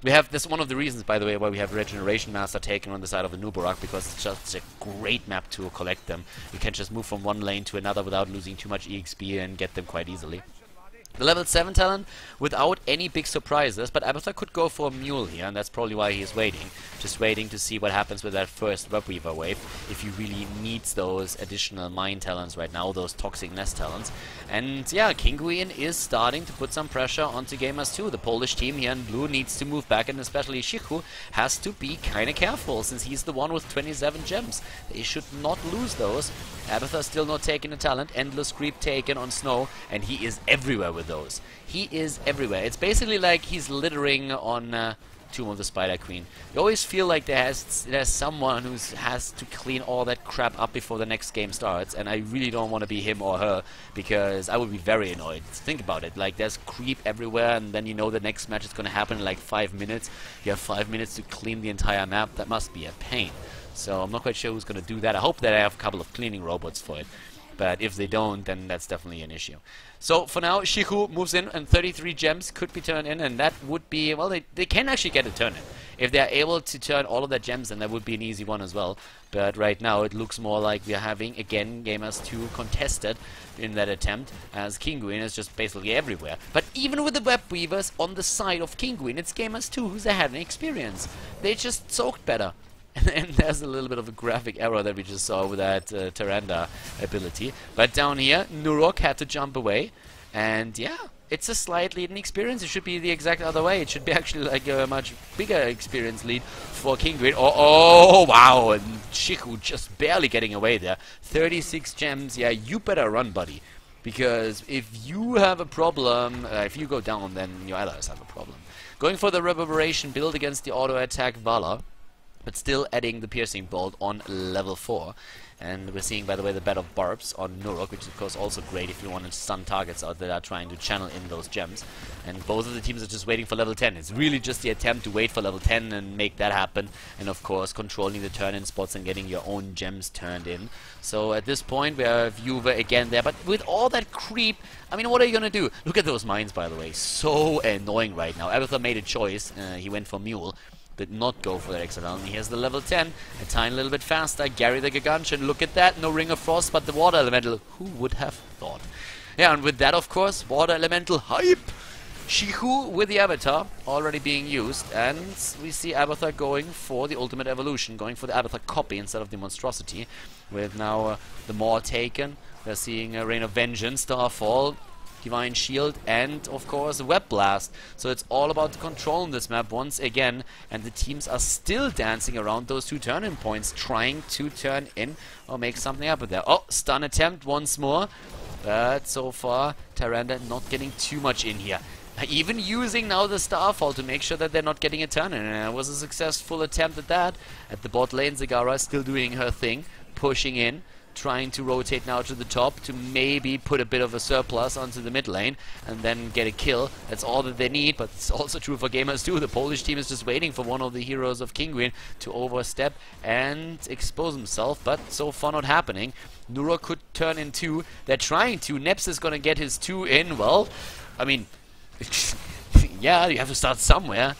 We have this one of the reasons, by the way, why we have Regeneration Master taken on the side of the Nubarak, because it's just a great map to collect them. You can just move from one lane to another without losing too much EXP and get them quite easily. The level 7 talent without any big surprises, but Abathur could go for a mule here, and that's probably why he's waiting. Just waiting to see what happens with that first Webweaver wave, if he really needs those additional mine talents right now, those toxic nest talents. And yeah, Kinguin is starting to put some pressure onto Gamers2. The Polish team here in blue needs to move back, and especially Shichu has to be kind of careful, since he's the one with 27 gems. They should not lose those. Abathur still not taking a talent, Endless Creep taken on Snow, and he is everywhere with those. He is everywhere. It's basically like he's littering on Tomb of the Spider Queen. You always feel like there's someone who has to clean all that crap up before the next game starts, and I really don't want to be him or her, because I would be very annoyed. Think about it, like there's creep everywhere, and then you know the next match is going to happen in like 5 minutes. You have 5 minutes to clean the entire map. That must be a pain. So I'm not quite sure who's going to do that. I hope that I have a couple of cleaning robots for it. But if they don't, then that's definitely an issue. So for now, Shichu moves in, and 33 gems could be turned in, and that would be, well, they can actually get a turn in. If they're able to turn all of their gems, then that would be an easy one as well. But right now, it looks more like we are having, again, Gamers2 contested in that attempt, as Kinguin is just basically everywhere. But even with the Web Weavers on the side of Kinguin, it's Gamers2 who's ahead in experience. They just soaked better. And there's a little bit of a graphic error that we just saw with that Tyrande ability. But down here, Nurok had to jump away. And yeah, it's a slight lead in experience. It should be the exact other way. It should be actually like a much bigger experience lead for Kinguin. Oh, wow. And Shichu just barely getting away there. 36 gems. Yeah, you better run, buddy. Because if you have a problem, if you go down, then your allies have a problem. Going for the Reverberation build against the auto attack Vala, but still adding the Piercing Bolt on level 4. And we're seeing, by the way, the Bed of Barbs on Nurok, which is of course also great if you want to stun targets out that are trying to channel in those gems. And both of the teams are just waiting for level 10. It's really just the attempt to wait for level 10 and make that happen. And of course, controlling the turn-in spots and getting your own gems turned in. So at this point, we have Juve again there. But with all that creep, I mean, what are you going to do? Look at those mines, by the way. So annoying right now. Abathur made a choice. He went for Mule. Did not go for that extra down. Here's the level 10. A tiny little bit faster. Gary the Gargantuan. Look at that. No Ring of Frost, but the Water Elemental. Who would have thought? Yeah, and with that, of course, Water Elemental hype. Shichu with the Avatar already being used. And we see Abathur going for the Ultimate Evolution. Going for the Abathar copy instead of the Monstrosity. With now the Maw taken. We're seeing a Rain of Vengeance, Starfall, Divine Shield, and of course Web Blast. So it's all about controlling this map once again, and the teams are still dancing around those two turn-in points, trying to turn in or make something happen there. Oh, stun attempt once more, but so far Tyrande not getting too much in here. Even using now the Starfall to make sure that they're not getting a turn in, and it was a successful attempt at that. At the bot lane, Zagara still doing her thing, pushing in, trying to rotate now to the top to maybe put a bit of a surplus onto the mid lane and then get a kill. That's all that they need, but it's also true for Gamers2. The Polish team is just waiting for one of the heroes of Kinguin to overstep and expose himself, but so far not happening. Nurok could turn in 2. They're trying to. Neps is gonna get his 2 in. Well, I mean, yeah, you have to start somewhere.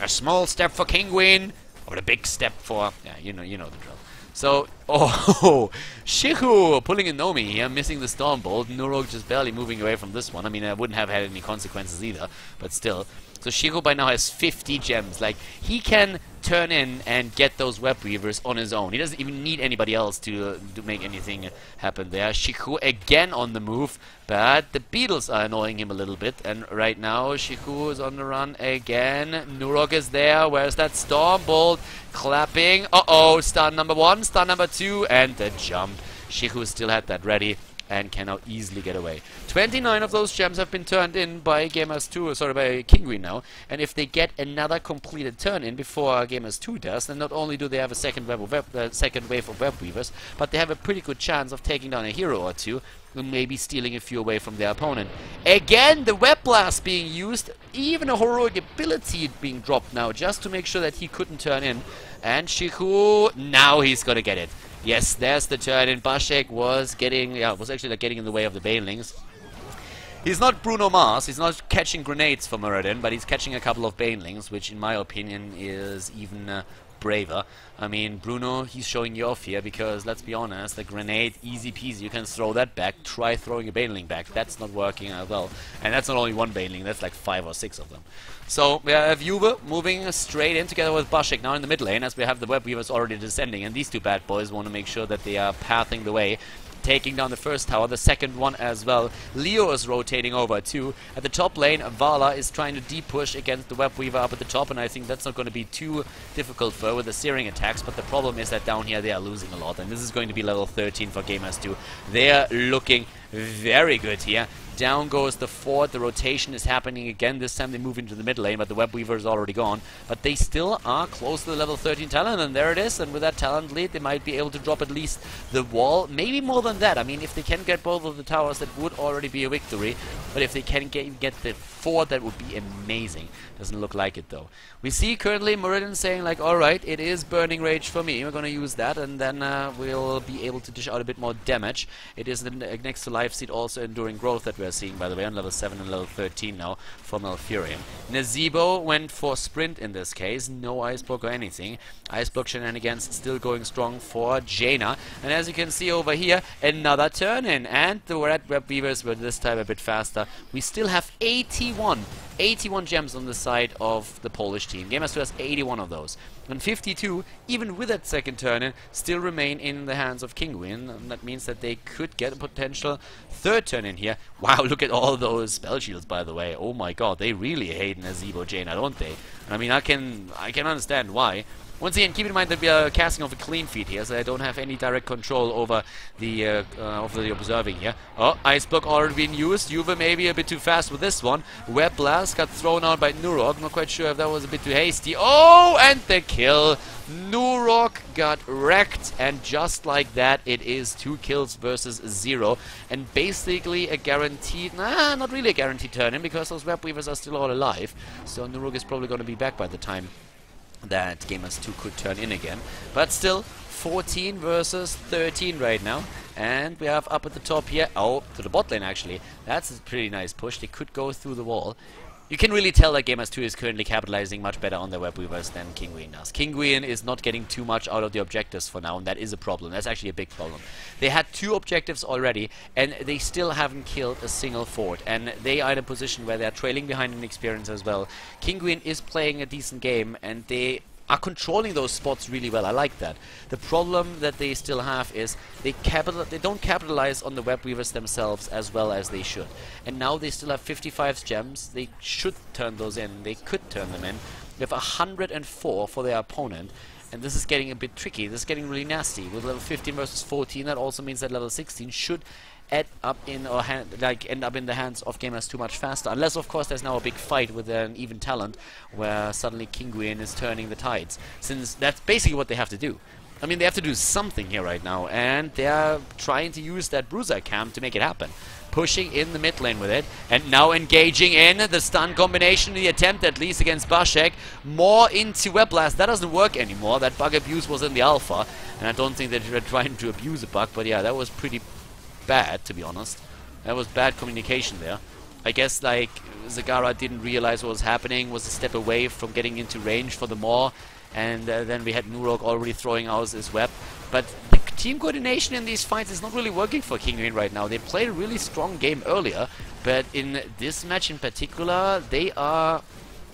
A small step for Kinguin, or a big step for, yeah, you know the drill. So, oh, Shichu pulling a Nomi here, missing the Storm Bolt. Nurok just barely moving away from this one. I mean, I wouldn't have had any consequences either, but still. So Shiro by now has 50 gems. Like, he can turn in and get those web weavers on his own. He doesn't even need anybody else to make anything happen there. Shiku again on the move, but the beetles are annoying him a little bit. And right now, Shiku is on the run again. Nurok is there. Where's that Storm Bolt? Clapping. Uh-oh, stun number 1, stun number 2, and the jump. Shiku still had that ready and can now easily get away. 29 of those gems have been turned in by Gamers2, sorry, by Kinguin now. And if they get another completed turn in before Gamers2 does, then not only do they have a second wave of web weavers, but they have a pretty good chance of taking down a hero or two, and maybe stealing a few away from their opponent. Again, the web blast being used, even a heroic ability being dropped now, just to make sure that he couldn't turn in. And Shiku, now he's gonna get it. Yes, there's the turn, and Bashek was actually like getting in the way of the Banelings. He's not Bruno Mars, he's not catching grenades for Muradin, but he's catching a couple of Banelings, which in my opinion is even braver. I mean, Bruno, he's showing you off here because, let's be honest, the grenade, easy peasy, you can throw that back. Try throwing a Baneling back. That's not working as well. And that's not only one Baneling, that's like 5 or 6 of them. So, we have Juve moving straight in together with Bashik now in the mid lane, as we have the Web Weavers already descending, and these two bad boys want to make sure that they are pathing the way, taking down the first tower, the second one as well. Leo is rotating over too. At the top lane, Vala is trying to deep push against the Web Weaver up at the top, and I think that's not going to be too difficult for her with the searing attacks, but the problem is that down here they are losing a lot, and this is going to be level 13 for Gamers2. They are looking very good here. Down goes the fort, the rotation is happening again. This time they move into the mid lane, but the Web Weaver is already gone. But they still are close to the level 13 talent, and there it is. And with that talent lead, they might be able to drop at least the wall. Maybe more than that. I mean, if they can get both of the towers, that would already be a victory. But if they can get the fort, that would be amazing. Doesn't look like it, though. We see currently Muradin saying, like, alright, it is Burning Rage for me. We're going to use that, and then we'll be able to dish out a bit more damage. It is the next to life seed, also Enduring Growth that we're seeing, by the way, on level 7 and level 13 now for Malfurion. Nazebo went for Sprint in this case. No Ice Block or anything. Ice Block shenanigans still going strong for Jaina. And as you can see over here, another turn in. And the Red Web Weavers were this time a bit faster. We still have 81 gems on the side of the Polish team. Gamers2 has 81 of those. And 52, even with that second turn in, still remain in the hands of Kinguin. And that means that they could get a potential third turn in here. Wow, look at all those spell shields, by the way. Oh my god, they really hate Nazebo Jaina, don't they? And I mean, I can understand why. Once again, keep in mind that we are casting off a clean feed here, so I don't have any direct control over the observing here. Oh, Ice Block already been used. Juve maybe a bit too fast with this one. Web Blast got thrown out by Nurok. Not quite sure if that was a bit too hasty. Oh, and the kill. Nurok got wrecked, and just like that, it is 2 kills versus 0. And basically a guaranteed, not really a guaranteed turn-in, because those Web Weavers are still all alive. So Nurok is probably going to be back by the time that Gamers2 could turn in again. But still, 14 versus 13 right now. And we have up at the top here, oh, to the bot lane actually. That's a pretty nice push. They could go through the wall. You can really tell that Gamers2 is currently capitalizing much better on their Web Weavers than Kinguin does. Kinguin is not getting too much out of the objectives for now, and that is a problem. That's actually a big problem. They had 2 objectives already, and they still haven't killed a single fort. And they are in a position where they are trailing behind in experience as well. Kinguin is playing a decent game, and they are controlling those spots really well. I like that. The problem that they still have is they don't capitalize on the Web Weavers themselves as well as they should. And now they still have 55 gems. They should turn those in. They could turn them in. They have 104 for their opponent. And this is getting a bit tricky. This is getting really nasty. With level 15 versus 14, that also means that level 16 should end up in the hands of Gamers2 much faster. Unless, of course, there's now a big fight with an even talent where suddenly Kinguin is turning the tides. Since that's basically what they have to do. I mean, they have to do something here right now, and they're trying to use that Bruiser Cam to make it happen. Pushing in the mid lane with it, and now engaging in the stun combination, the attempt at least against Bashek. More into Web Blast. That doesn't work anymore. That bug abuse was in the alpha, and I don't think that they were trying to abuse a bug, but yeah, that was pretty bad, to be honest. That was bad communication there. I guess, like, Zagara didn't realize what was happening, was a step away from getting into range for the Maw, and then we had Nurok already throwing out his web. But the team coordination in these fights is not really working for Kinguin right now. They played a really strong game earlier, but in this match in particular, they are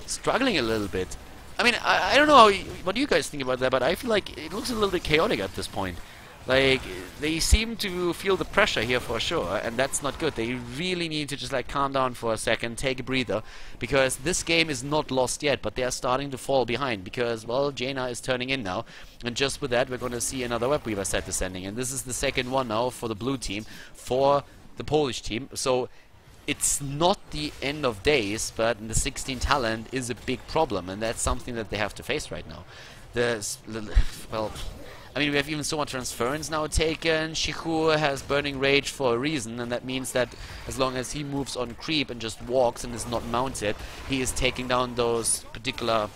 struggling a little bit. I mean, I don't know what you guys think about that, but I feel like it looks a little bit chaotic at this point. Like, they seem to feel the pressure here for sure, and that's not good. They really need to just like calm down for a second, take a breather, because this game is not lost yet, but they are starting to fall behind, because, well, Jaina is turning in now, and just with that we're going to see another Web Weaver set descending, and this is the second one now for the blue team, for the Polish team, so it's not the end of days, but the 16 talent is a big problem, and that's something that they have to face right now. Well, I mean, we have even so much transference now taken. Shihu has Burning Rage for a reason, and that means that as long as he moves on creep and just walks and is not mounted, he is taking down those particular,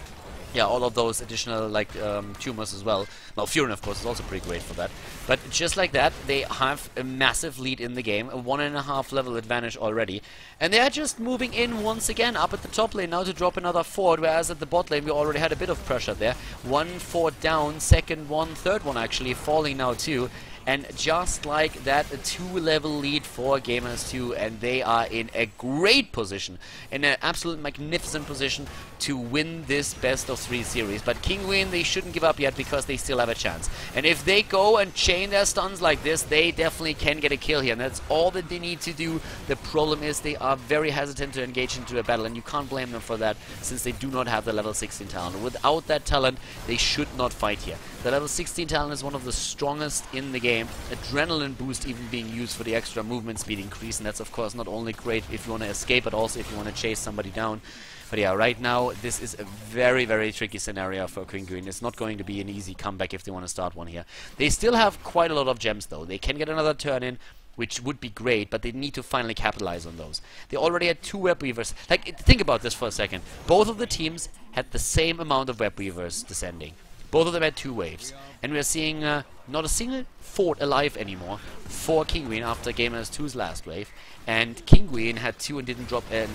yeah, all of those additional, like, tumors as well. Now, Furin, of course, is also pretty great for that. But just like that, they have a massive lead in the game, a 1.5 level advantage already. And they are just moving in once again up at the top lane now to drop another fort, whereas at the bot lane we already had a bit of pressure there. One fort down, second one, third one actually falling now too. And just like that, a 2-level lead for Gamers2, and they are in a great position, in an absolute magnificent position to win this best of 3 series. But Kinguin, they shouldn't give up yet, because they still have a chance. And if they go and chain their stuns like this, they definitely can get a kill here, and that's all that they need to do. The problem is they are very hesitant to engage into a battle, and you can't blame them for that, since they do not have the level 16 talent. Without that talent, they should not fight here. The level 16 talent is one of the strongest in the game. Adrenaline boost even being used for the extra movement speed increase, and that's of course not only great if you want to escape, but also if you want to chase somebody down. But yeah, right now this is a very, very tricky scenario for Kinguin. It's not going to be an easy comeback if they want to start one here. They still have quite a lot of gems though. They can get another turn in, which would be great, but they need to finally capitalize on those. They already had 2 Web Weavers. Like, think about this for a second. Both of the teams had the same amount of Web Weavers descending. Both of them had 2 waves. And we are seeing not a single fort alive anymore for Kinguin after Gamers2's last wave. And Kinguin had 2 and didn't drop an...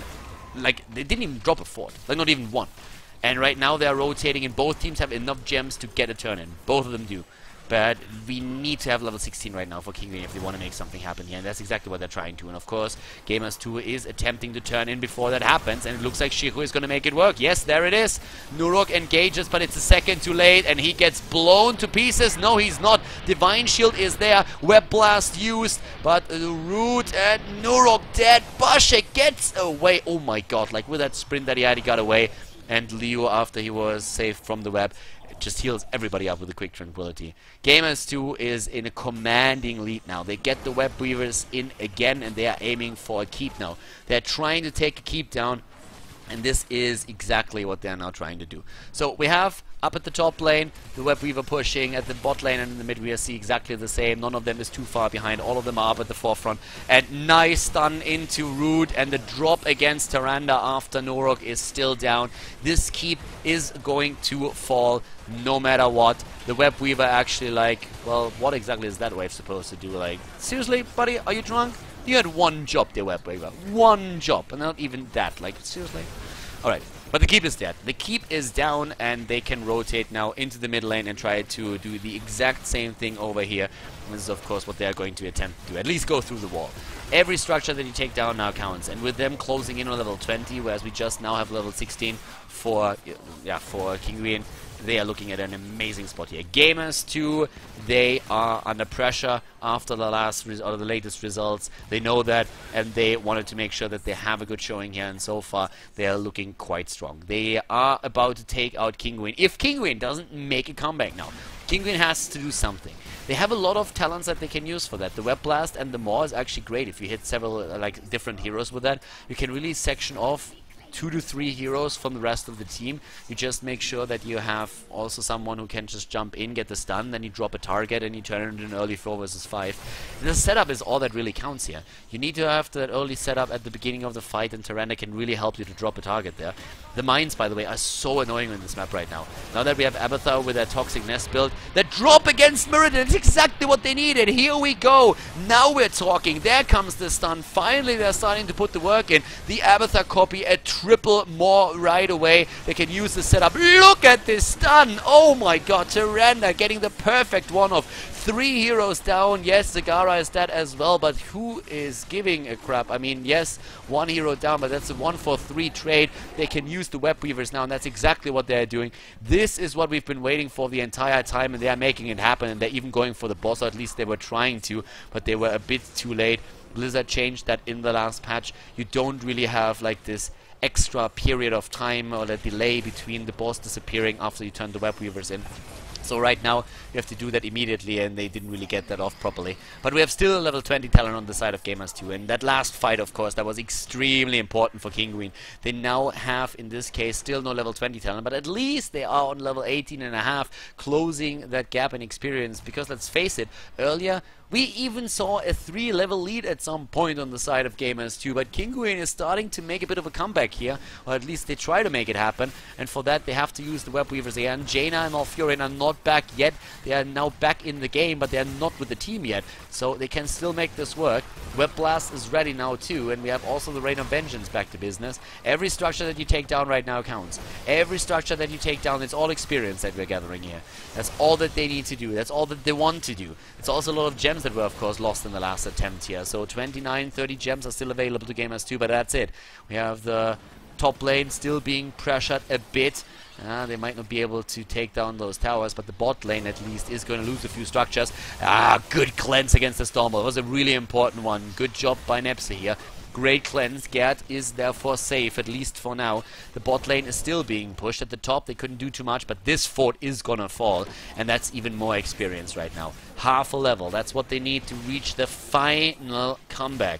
Like, they didn't even drop a fort. Like, not even one. And right now they are rotating, and both teams have enough gems to get a turn in. Both of them do. But we need to have level 16 right now for Kinguin if they want to make something happen here, and that's exactly what they're trying to. And of course, Gamers2 is attempting to turn in before that happens, and it looks like Shihu is going to make it work. Yes, there it is. Nurok engages, but it's a second too late, and he gets blown to pieces. No, he's not. Divine Shield is there. Web Blast used, but Root and Nurok dead. Bashik gets away. Oh my god, like with that sprint that he had, he got away. And Leo, after he was saved from the web, just heals everybody up with a quick tranquility. Gamers2 is in a commanding lead now. They get the Web Weavers in again, and they are aiming for a keep now. They're trying to take a keep down, and this is exactly what they're now trying to do. So we have up at the top lane the Web Weaver pushing, at the bot lane and in the mid we see exactly the same. None of them is too far behind. All of them are up at the forefront. And nice stun into Root, and the drop against Tyrande after Nurok is still down. This keep is going to fall no matter what. The Web Weaver actually, like, well, what exactly is that wave supposed to do? Like, seriously, buddy, are you drunk? You had one job there, Web Weaver. One job, and not even that. Like, seriously? Alright. But the keep is dead. The keep is down, and they can rotate now into the mid lane and try to do the exact same thing over here. And this is, of course, what they are going to attempt to do. At least go through the wall. Every structure that you take down now counts. And with them closing in on level 20, whereas we just now have level 16 for Kinguin, they are looking at an amazing spot here. Gamers2, they are under pressure after the latest results. They know that, and they wanted to make sure that they have a good showing here, and so far they are looking quite strong. They are about to take out Kinguin. If Kinguin doesn't make a comeback now, Kinguin has to do something. They have a lot of talents that they can use for that. The Web Blast and the Maw is actually great. If you hit several like different heroes with that, you can really section off 2 to 3 heroes from the rest of the team. You just make sure that you have also someone who can just jump in, get the stun, then you drop a target and you turn it into an early 4 versus 5. The setup is all that really counts here. You need to have that early setup at the beginning of the fight, and Tyrande can really help you to drop a target there. The mines, by the way, are so annoying on this map right now. Now that we have Abathar with their Toxic Nest build, the drop against Mirrodin is exactly what they needed. Here we go. Now we're talking. There comes the stun. Finally, they're starting to put the work in. The Abathar copy, a triple more right away. They can use the setup. Look at this stun. Oh my god, Tyrande getting the perfect one of 3 heroes down. Yes, Zagara is dead as well, but who is giving a crap? I mean, yes, 1 hero down, but that's a 1-for-3 trade. They can use the web weavers now, and that's exactly what they're doing. This is what we've been waiting for the entire time, and they are making it happen, and they're even going for the boss, or at least they were trying to, but they were a bit too late. Blizzard changed that in the last patch. You don't really have like this extra period of time or the delay between the boss disappearing after you turn the web weavers in. So right now you have to do that immediately, and they didn't really get that off properly. But we have still a level 20 talent on the side of Gamers2, and that last fight, of course, that was extremely important for Kinguin. They now have, in this case, still no level 20 talent, but at least they are on level 18.5, closing that gap in experience, because let's face it, earlier we even saw a 3-level lead at some point on the side of Gamers2, but Kinguin is starting to make a bit of a comeback here, or at least they try to make it happen, and for that they have to use the web weavers again. Jaina and Malfurion are not back yet. They are now back in the game, but they are not with the team yet, so they can still make this work. Web Blast is ready now too, and we have also the Rain of Vengeance back to business. Every structure that you take down right now counts. Every structure that you take down, it's all experience that we're gathering here. That's all that they need to do. That's all that they want to do. It's also a lot of gems that were, of course, lost in the last attempt here. So 29, 30 gems are still available to Gamers2, but that's it. We have the top lane still being pressured a bit. They might not be able to take down those towers, but the bot lane at least is going to lose a few structures. Good cleanse against the Stormball. It was a really important one. Good job by Nepsa here. Great cleanse. Gerd is therefore safe, at least for now. The bot lane is still being pushed. At the top, they couldn't do too much, but this fort is gonna fall, and that's even more experience right now. Half a level. That's what they need to reach the final comeback.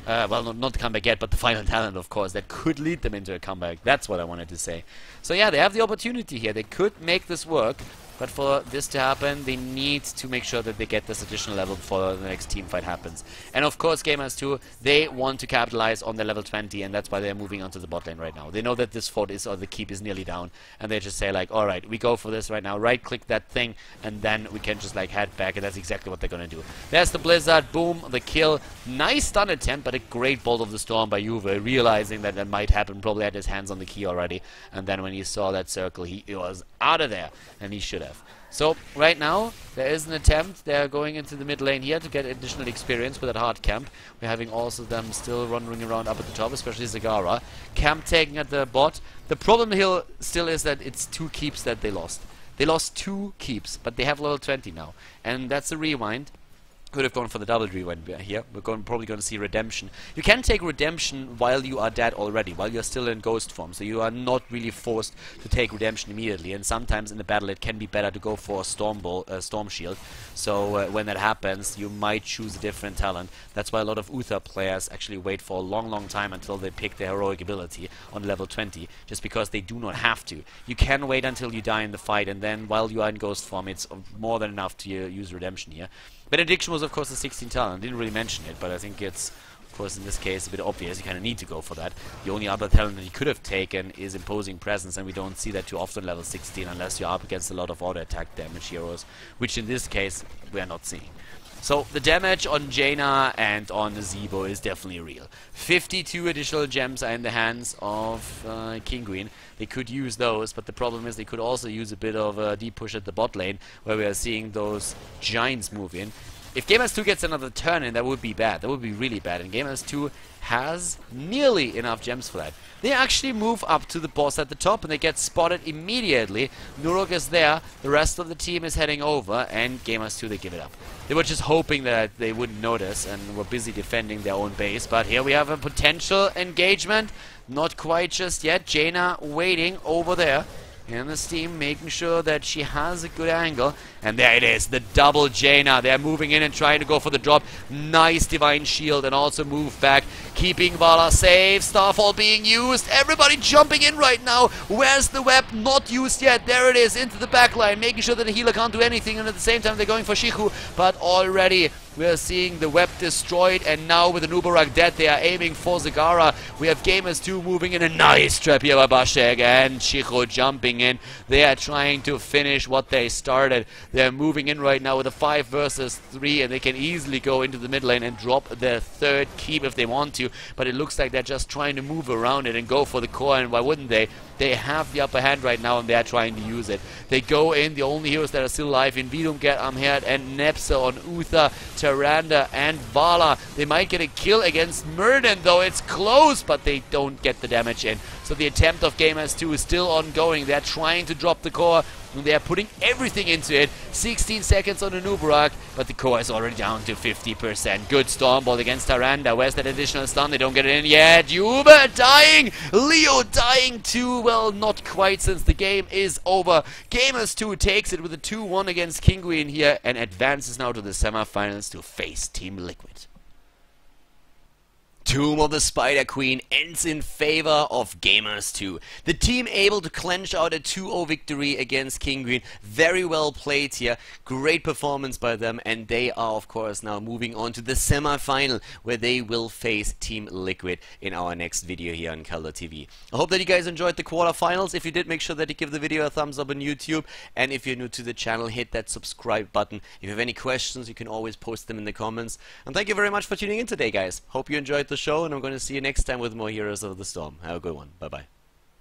Well, not the comeback yet, but the final talent, of course, that could lead them into a comeback. That's what I wanted to say. So yeah, they have the opportunity here. They could make this work, but for this to happen, they need to make sure that they get this additional level before the next team fight happens. And of course, Gamers2, they want to capitalize on the level 20, and that's why they're moving onto the bot lane right now. They know that this fort is, or the keep is nearly down, and they just say like, alright, we go for this right now, right-click that thing, and then we can just like head back, and that's exactly what they're gonna do. There's the Blizzard, boom, the kill. Nice stun attempt, but a great Bolt of the Storm by Juve, realizing that that might happen, probably had his hands on the key already, and then when he saw that circle, he was out of there, and he should have. So, right now, there is an attempt. They're going into the mid lane here to get additional experience with that hard camp. We're having also them still wandering around up at the top, especially Zagara. Camp taking at the bot. The problem here still is that it's 2 keeps that they lost. They lost 2 keeps, but they have level 20 now. And that's a rewind. Could have gone for the double rewind here. We're probably going to see redemption. You can take redemption while you are dead already, while you're still in ghost form, so you are not really forced to take redemption immediately. And sometimes in the battle it can be better to go for a storm shield. So when that happens, you might choose a different talent. That's why a lot of Uther players actually wait for a long time until they pick their heroic ability on level 20, just because they do not have to. You can wait until you die in the fight, and then while you are in ghost form, it's more than enough to use redemption here. Benediction was, of course, a 16 talent. I didn't really mention it, but I think it's, of course, in this case, a bit obvious. You kind of need to go for that. The only other talent that you could have taken is Imposing Presence, and we don't see that too often level 16 unless you're up against a lot of auto-attack damage heroes, which in this case, we are not seeing. So, the damage on Jaina and on Zebo is definitely real. 52 additional gems are in the hands of Kinguin. They could use those, but the problem is they could also use a bit of a deep push at the bot lane, where we are seeing those giants move in. If Gamers2 gets another turn in, that would be bad. That would be really bad. And Gamers2 has nearly enough gems for that. They actually move up to the boss at the top, and they get spotted immediately. Nurok is there, the rest of the team is heading over, and Gamers2, they give it up. They were just hoping that they wouldn't notice and were busy defending their own base, but here we have a potential engagement. Not quite just yet. Jaina waiting over there in the steam, making sure that she has a good angle. And there it is, the double Jaina. They're moving in and trying to go for the drop. Nice Divine Shield, and also move back, keeping Vala safe. Starfall being used. Everybody jumping in right now. Where's the web? Not used yet. There it is, into the backline, making sure that the healer can't do anything, and at the same time they're going for Shiku. But already we're seeing the web destroyed, and now with the Nubarak dead, they are aiming for Zagara. We have Gamers2 moving in. A nice trap here by Bashek, and Shiku jumping in. They are trying to finish what they started. They're moving in right now with a 5 versus 3, and they can easily go into the mid lane and drop their 3rd keep if they want to, but it looks like they're just trying to move around it and go for the core, and why wouldn't they? They have the upper hand right now and they're trying to use it. They go in, the only heroes that are still alive in Vidum, Get Amherd and Nepsa on Uther, Tyrande and Vala. They might get a kill against Murden, though it's close, but they don't get the damage in. So the attempt of Gamers2 is still ongoing. They're trying to drop the core, and they're putting everything into it. 16 seconds on the Nubarak, but the core is already down to 50%. Good Storm Ball against Tyrande. Where's that additional stun? They don't get it in yet. Uber dying! Leo dying too. Well, not quite, since the game is over. Gamers2 takes it with a 2-1 against Kinguin here and advances now to the semifinals to face TeamLiquid. Tomb of the Spider Queen ends in favor of Gamers2. The team able to clench out a 2-0 victory against Kinguin. Very well played here. Great performance by them, and they are of course now moving on to the semi-final, where they will face TeamLiquid in our next video here on Khaldor TV. I hope that you guys enjoyed the quarterfinals. If you did, make sure that you give the video a thumbs up on YouTube, and if you're new to the channel, hit that subscribe button. If you have any questions, you can always post them in the comments. And thank you very much for tuning in today, guys. Hope you enjoyed the show, and I'm going to see you next time with more Heroes of the Storm. Have a good one. Bye bye.